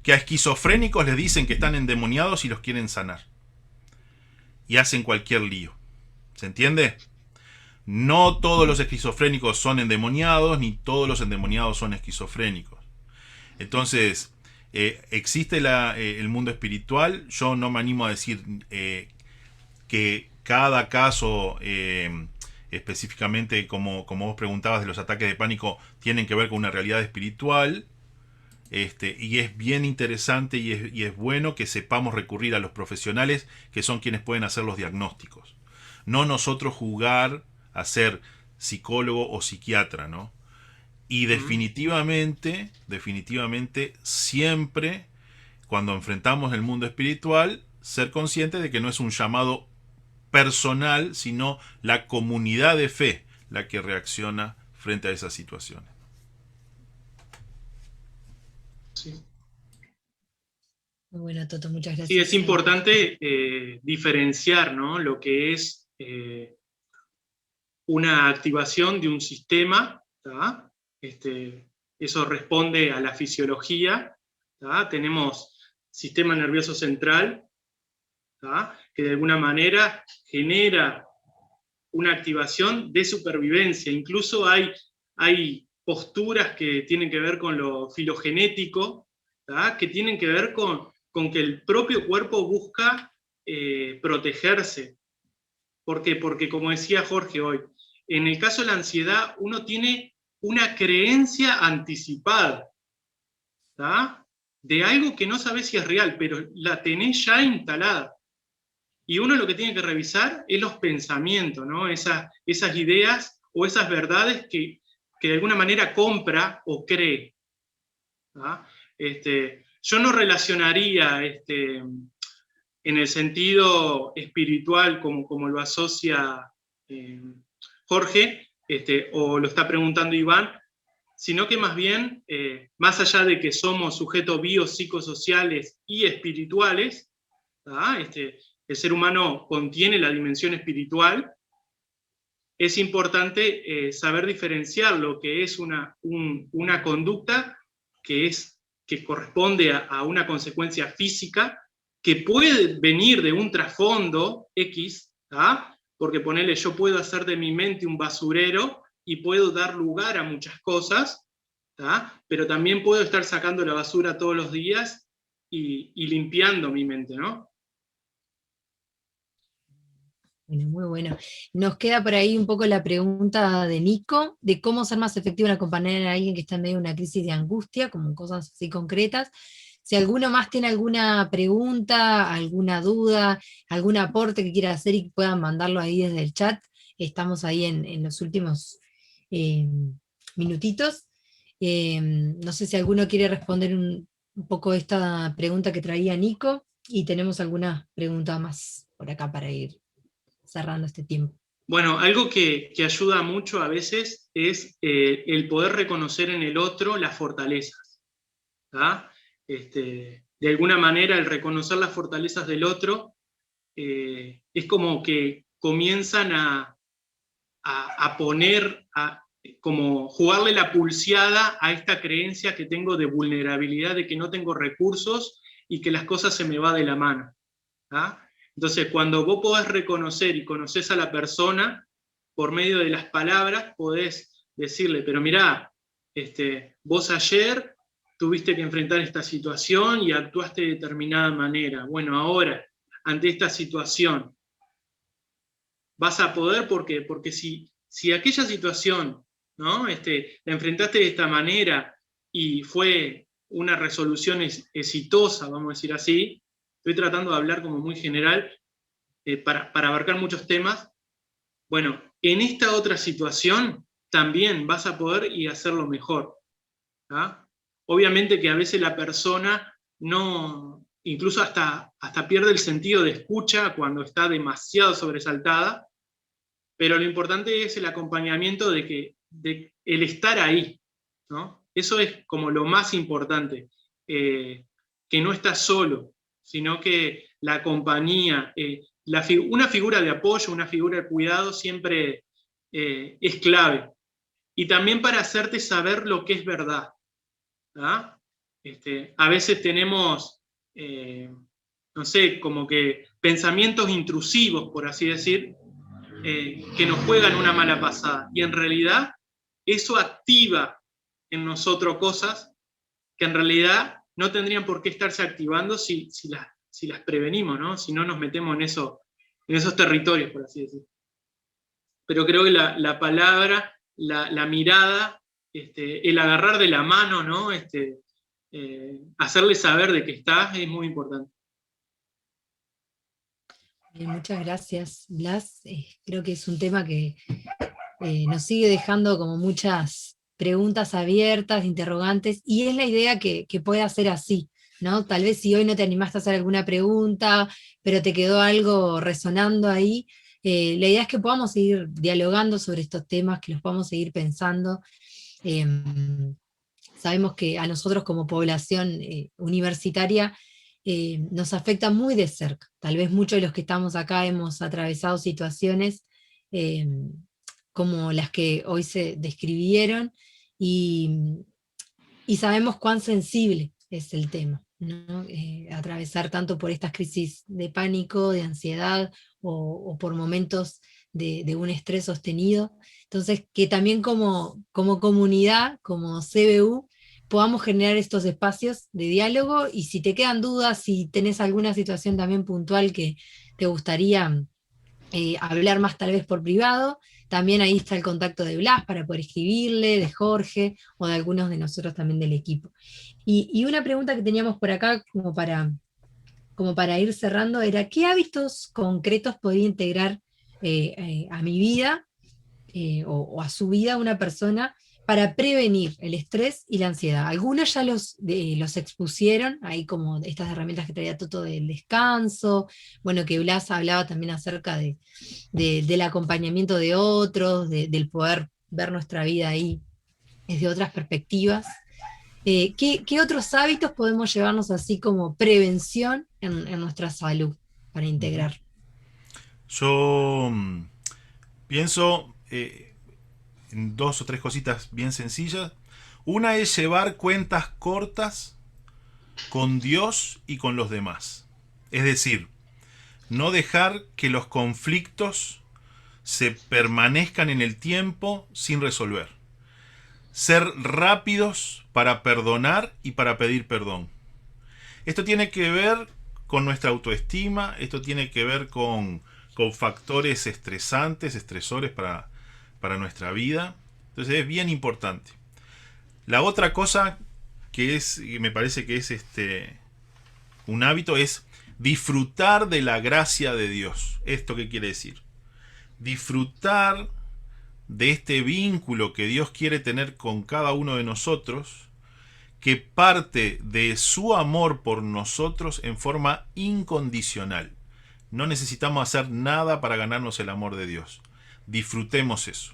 que a esquizofrénicos les dicen que están endemoniados y los quieren sanar. Y hacen cualquier lío. ¿Se entiende? No todos los esquizofrénicos son endemoniados, ni todos los endemoniados son esquizofrénicos. Entonces, existe el mundo espiritual. Yo no me animo a decir que cada caso, específicamente como vos preguntabas de los ataques de pánico, tienen que ver con una realidad espiritual. Y es bien interesante y es bueno que sepamos recurrir a los profesionales que son quienes pueden hacer los diagnósticos. No nosotros jugar a ser psicólogo o psiquiatra, ¿no? Y definitivamente, siempre, cuando enfrentamos el mundo espiritual, ser consciente de que no es un llamado personal, sino la comunidad de fe la que reacciona frente a esas situaciones. Sí. Muy bueno, Toto, muchas gracias. Sí, es importante diferenciar, ¿no?, lo que es una activación de un sistema, ¿tá? Eso responde a la fisiología, ¿tá? Tenemos sistema nervioso central, ¿tá?, que de alguna manera genera una activación de supervivencia. Incluso hay posturas que tienen que ver con lo filogenético, ¿tá?, que tienen que ver con que el propio cuerpo busca protegerse. ¿Por qué? Porque, como decía Jorge hoy, en el caso de la ansiedad, uno tiene una creencia anticipada, ¿tá?, de algo que no sabes si es real, pero la tenés ya instalada. Y uno lo que tiene que revisar es los pensamientos, ¿no?, esas ideas o esas verdades que de alguna manera compra o cree, ¿tá? Yo no relacionaría en el sentido espiritual como lo asocia Jorge, o lo está preguntando Iván, sino que más bien, más allá de que somos sujetos biopsicosociales y espirituales, ¿tá?, el ser humano contiene la dimensión espiritual. Es importante saber diferenciar lo que es una conducta que corresponde a una consecuencia física, que puede venir de un trasfondo X, ¿tá?, porque ponele, yo puedo hacer de mi mente un basurero y puedo dar lugar a muchas cosas, ¿tá?, pero también puedo estar sacando la basura todos los días y limpiando mi mente, ¿no? Bueno, muy bueno. Nos queda por ahí un poco la pregunta de Nico, de cómo ser más efectivo en acompañar a alguien que está en medio de una crisis de angustia, como cosas así concretas. Si alguno más tiene alguna pregunta, alguna duda, algún aporte que quiera hacer y puedan mandarlo ahí desde el chat, estamos ahí en los últimos minutitos. No sé si alguno quiere responder un poco esta pregunta que traía Nico, y tenemos alguna pregunta más por acá para ir cerrando este tiempo. Bueno, algo que ayuda mucho a veces es el poder reconocer en el otro las fortalezas, ¿tá? De alguna manera, el reconocer las fortalezas del otro es como que comienzan a poner, como jugarle la pulseada a esta creencia que tengo de vulnerabilidad, de que no tengo recursos y que las cosas se me va de la mano, ¿tá? Entonces, cuando vos podés reconocer y conocés a la persona, por medio de las palabras, podés decirle, pero mirá, vos ayer tuviste que enfrentar esta situación y actuaste de determinada manera. Bueno, ahora, ante esta situación, vas a poder, ¿por qué? Porque si aquella situación, ¿no?, la enfrentaste de esta manera y fue una resolución exitosa, vamos a decir así, estoy tratando de hablar como muy general, para abarcar muchos temas. Bueno, en esta otra situación también vas a poder y hacerlo mejor, ¿tá? Obviamente que a veces la persona no incluso hasta pierde el sentido de escucha cuando está demasiado sobresaltada, pero lo importante es el acompañamiento de el estar ahí, ¿no? Eso es como lo más importante, que no estás solo, sino que la compañía, una figura de apoyo, una figura de cuidado siempre es clave. Y también para hacerte saber lo que es verdad, ¿ah? A veces tenemos, no sé, como que pensamientos intrusivos, por así decir, que nos juegan una mala pasada. Y en realidad eso activa en nosotros cosas que en realidad no tendrían por qué estarse activando si las prevenimos, ¿no? Si no nos metemos en esos territorios, por así decir. Pero creo que la palabra, la mirada, el agarrar de la mano, ¿no? Hacerle saber de que estás es muy importante. Muchas gracias, Blas. Creo que es un tema que nos sigue dejando como muchas preguntas abiertas, interrogantes, y es la idea que pueda ser así, ¿no? Tal vez si hoy no te animaste a hacer alguna pregunta, pero te quedó algo resonando ahí, la idea es que podamos seguir dialogando sobre estos temas, que los podamos seguir pensando. Sabemos que a nosotros como población universitaria nos afecta muy de cerca. Tal vez muchos de los que estamos acá hemos atravesado situaciones eh, como las que hoy se describieron, y, y sabemos cuán sensible es el tema, ¿no? Atravesar tanto por estas crisis de pánico, de ansiedad, o por momentos de un estrés sostenido. Entonces, que también como comunidad, como CBU, podamos generar estos espacios de diálogo, y si te quedan dudas, si tenés alguna situación también puntual que te gustaría hablar más tal vez por privado, también ahí está el contacto de Blas para poder escribirle, de Jorge, o de algunos de nosotros también del equipo. Y una pregunta que teníamos por acá, como para ir cerrando, era: ¿qué hábitos concretos podría integrar a mi vida o a su vida una persona para prevenir el estrés y la ansiedad? Algunos ya los expusieron, ahí como estas herramientas que traía Toto del descanso, bueno, que Blas hablaba también acerca del acompañamiento de otros, del poder ver nuestra vida ahí desde otras perspectivas. ¿Qué otros hábitos podemos llevarnos así como prevención en nuestra salud para integrar? Yo pienso en dos o tres cositas bien sencillas. Una es llevar cuentas cortas con Dios y con los demás. Es decir, no dejar que los conflictos se permanezcan en el tiempo sin resolver. Ser rápidos para perdonar y para pedir perdón. Esto tiene que ver con nuestra autoestima, esto tiene que ver con factores estresantes, estresores para nuestra vida. Entonces es bien importante. La otra cosa que me parece que es un hábito, es disfrutar de la gracia de Dios. ¿Esto qué quiere decir? Disfrutar de este vínculo que Dios quiere tener con cada uno de nosotros, que parte de su amor por nosotros en forma incondicional. No necesitamos hacer nada para ganarnos el amor de Dios. Disfrutemos eso.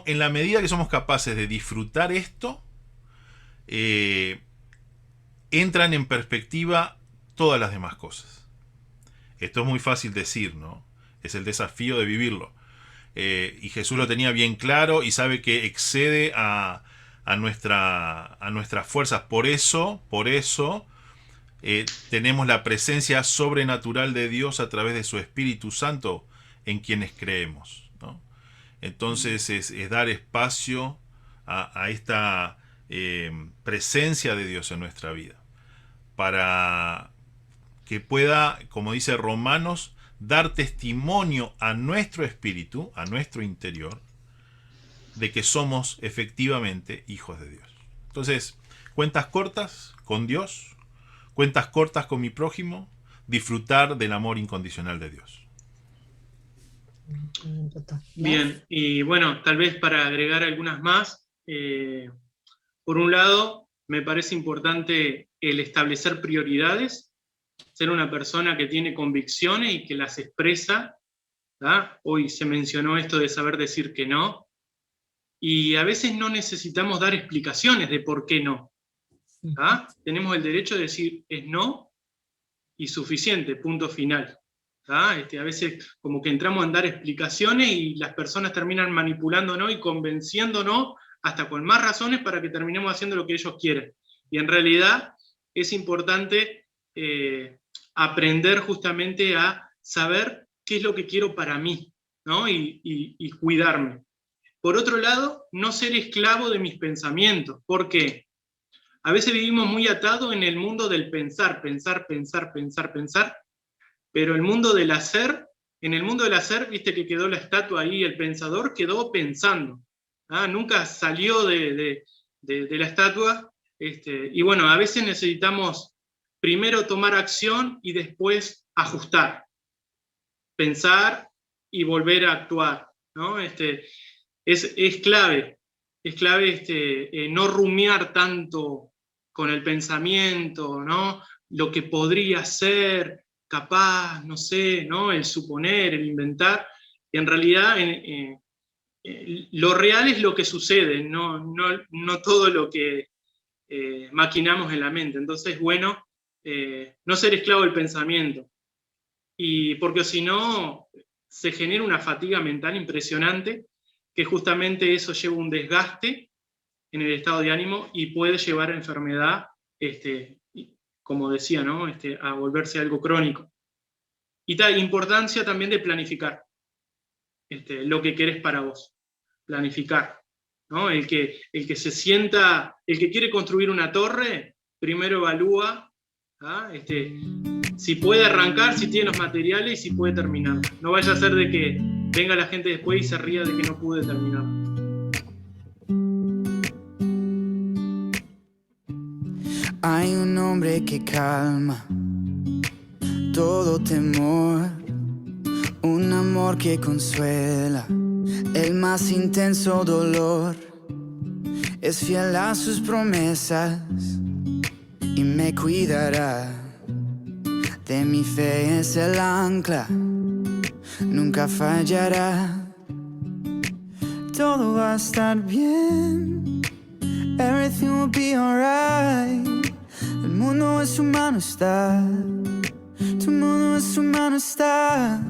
En la medida que somos capaces de disfrutar esto, entran en perspectiva todas las demás cosas. Esto es muy fácil decir, ¿no? Es el desafío de vivirlo. Y Jesús lo tenía bien claro y sabe que excede a nuestras fuerzas. Por eso tenemos la presencia sobrenatural de Dios a través de su Espíritu Santo en quienes creemos, ¿no? Entonces es dar espacio a esta presencia de Dios en nuestra vida, para que pueda, como dice Romanos, dar testimonio a nuestro espíritu, a nuestro interior, de que somos efectivamente hijos de Dios. Entonces, cuentas cortas con Dios, cuentas cortas con mi prójimo, disfrutar del amor incondicional de Dios. Bien, y bueno, tal vez para agregar algunas más, por un lado, me parece importante el establecer prioridades ser una persona que tiene convicciones y que las expresa. ¿tá? Hoy se mencionó esto de saber decir que no, y a veces no necesitamos dar explicaciones de por qué no. ¿tá? Tenemos el derecho de decir es no y suficiente, punto final. ¿tá? A veces como que entramos a dar explicaciones y las personas terminan manipulándonos y convenciéndonos hasta con más razones para que terminemos haciendo lo que ellos quieren. Y en realidad es importante aprender justamente a saber qué es lo que quiero para mí, ¿no? y cuidarme. Por otro lado, no ser esclavo de mis pensamientos. ¿Por qué? A veces vivimos muy atados en el mundo del pensar, pero el mundo del hacer, en el mundo del hacer, viste que quedó la estatua ahí, el pensador quedó pensando. Nunca salió de la estatua. Y bueno, a veces necesitamos primero tomar acción y después ajustar. Pensar y volver a actuar, ¿no? Es clave no rumiar tanto con el pensamiento, ¿no? Lo que podría ser, capaz, no sé, ¿no? El suponer, el inventar, y en realidad lo real es lo que sucede, no todo lo que maquinamos en la mente. Entonces, bueno, no ser esclavo del pensamiento, y porque si no se genera una fatiga mental impresionante, que justamente eso lleva un desgaste en el estado de ánimo y puede llevar a enfermedad, como decía, ¿no? A volverse algo crónico. Y importancia también de planificar lo que querés para vos, planificar, ¿no? El que se sienta, el que quiere construir una torre, primero evalúa, si puede arrancar, si tiene los materiales y si puede terminar. No vaya a ser de que venga la gente después y se ría de que no pude terminar. Hay un hombre que calma todo temor, un amor que consuela el más intenso dolor. Es fiel a sus promesas y me cuidará. De mi fe es el ancla, nunca fallará. Todo va a estar bien, everything will be alright. El mundo en su mano está, tu mundo en su mano está.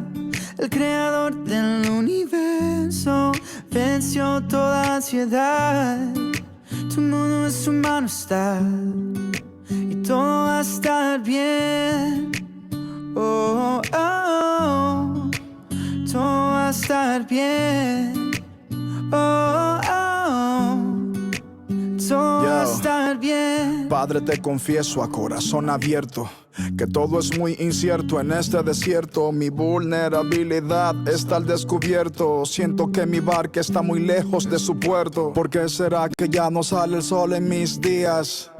El creador del universo venció toda ansiedad. Tu mundo en su mano está y todo va a estar bien. Oh, oh, oh. Todo va a estar bien. Oh, oh. Todo va a estar bien. Padre, te confieso a corazón abierto que todo es muy incierto en este desierto. Mi vulnerabilidad está al descubierto. Siento que mi barca está muy lejos de su puerto. ¿Por qué será que ya no sale el sol en mis días?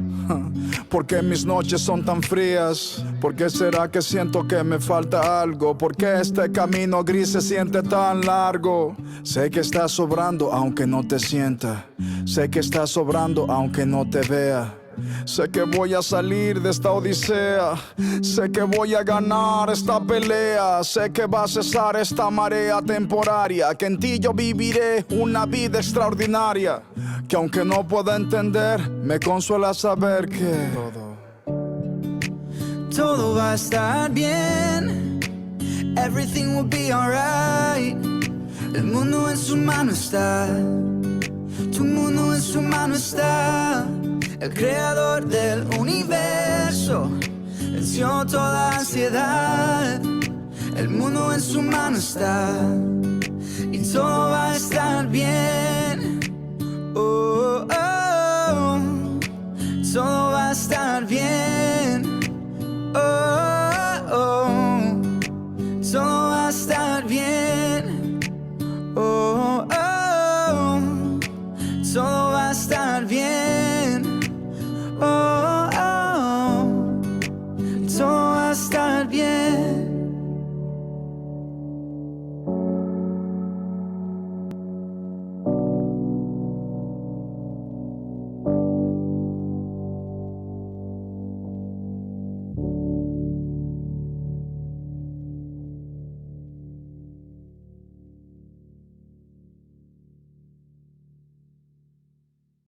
¿Por qué mis noches son tan frías? ¿Por qué será que siento que me falta algo? ¿Por qué este camino gris se siente tan largo? Sé que estás sobrando aunque no te sienta. Sé que estás sobrando aunque no te vea. Sé que voy a salir de esta odisea. Sé que voy a ganar esta pelea. Sé que va a cesar esta marea temporaria. Que en ti yo viviré una vida extraordinaria. Que aunque no pueda entender, me consuela saber que todo va a estar bien. Everything will be alright. El mundo en su mano está. Tu mundo en su mano está. El creador del universo venció toda ansiedad. El mundo en su mano está y todo va a estar bien. Oh, oh, oh. Todo va a estar bien. Oh, oh, oh. Todo va a estar bien. Oh.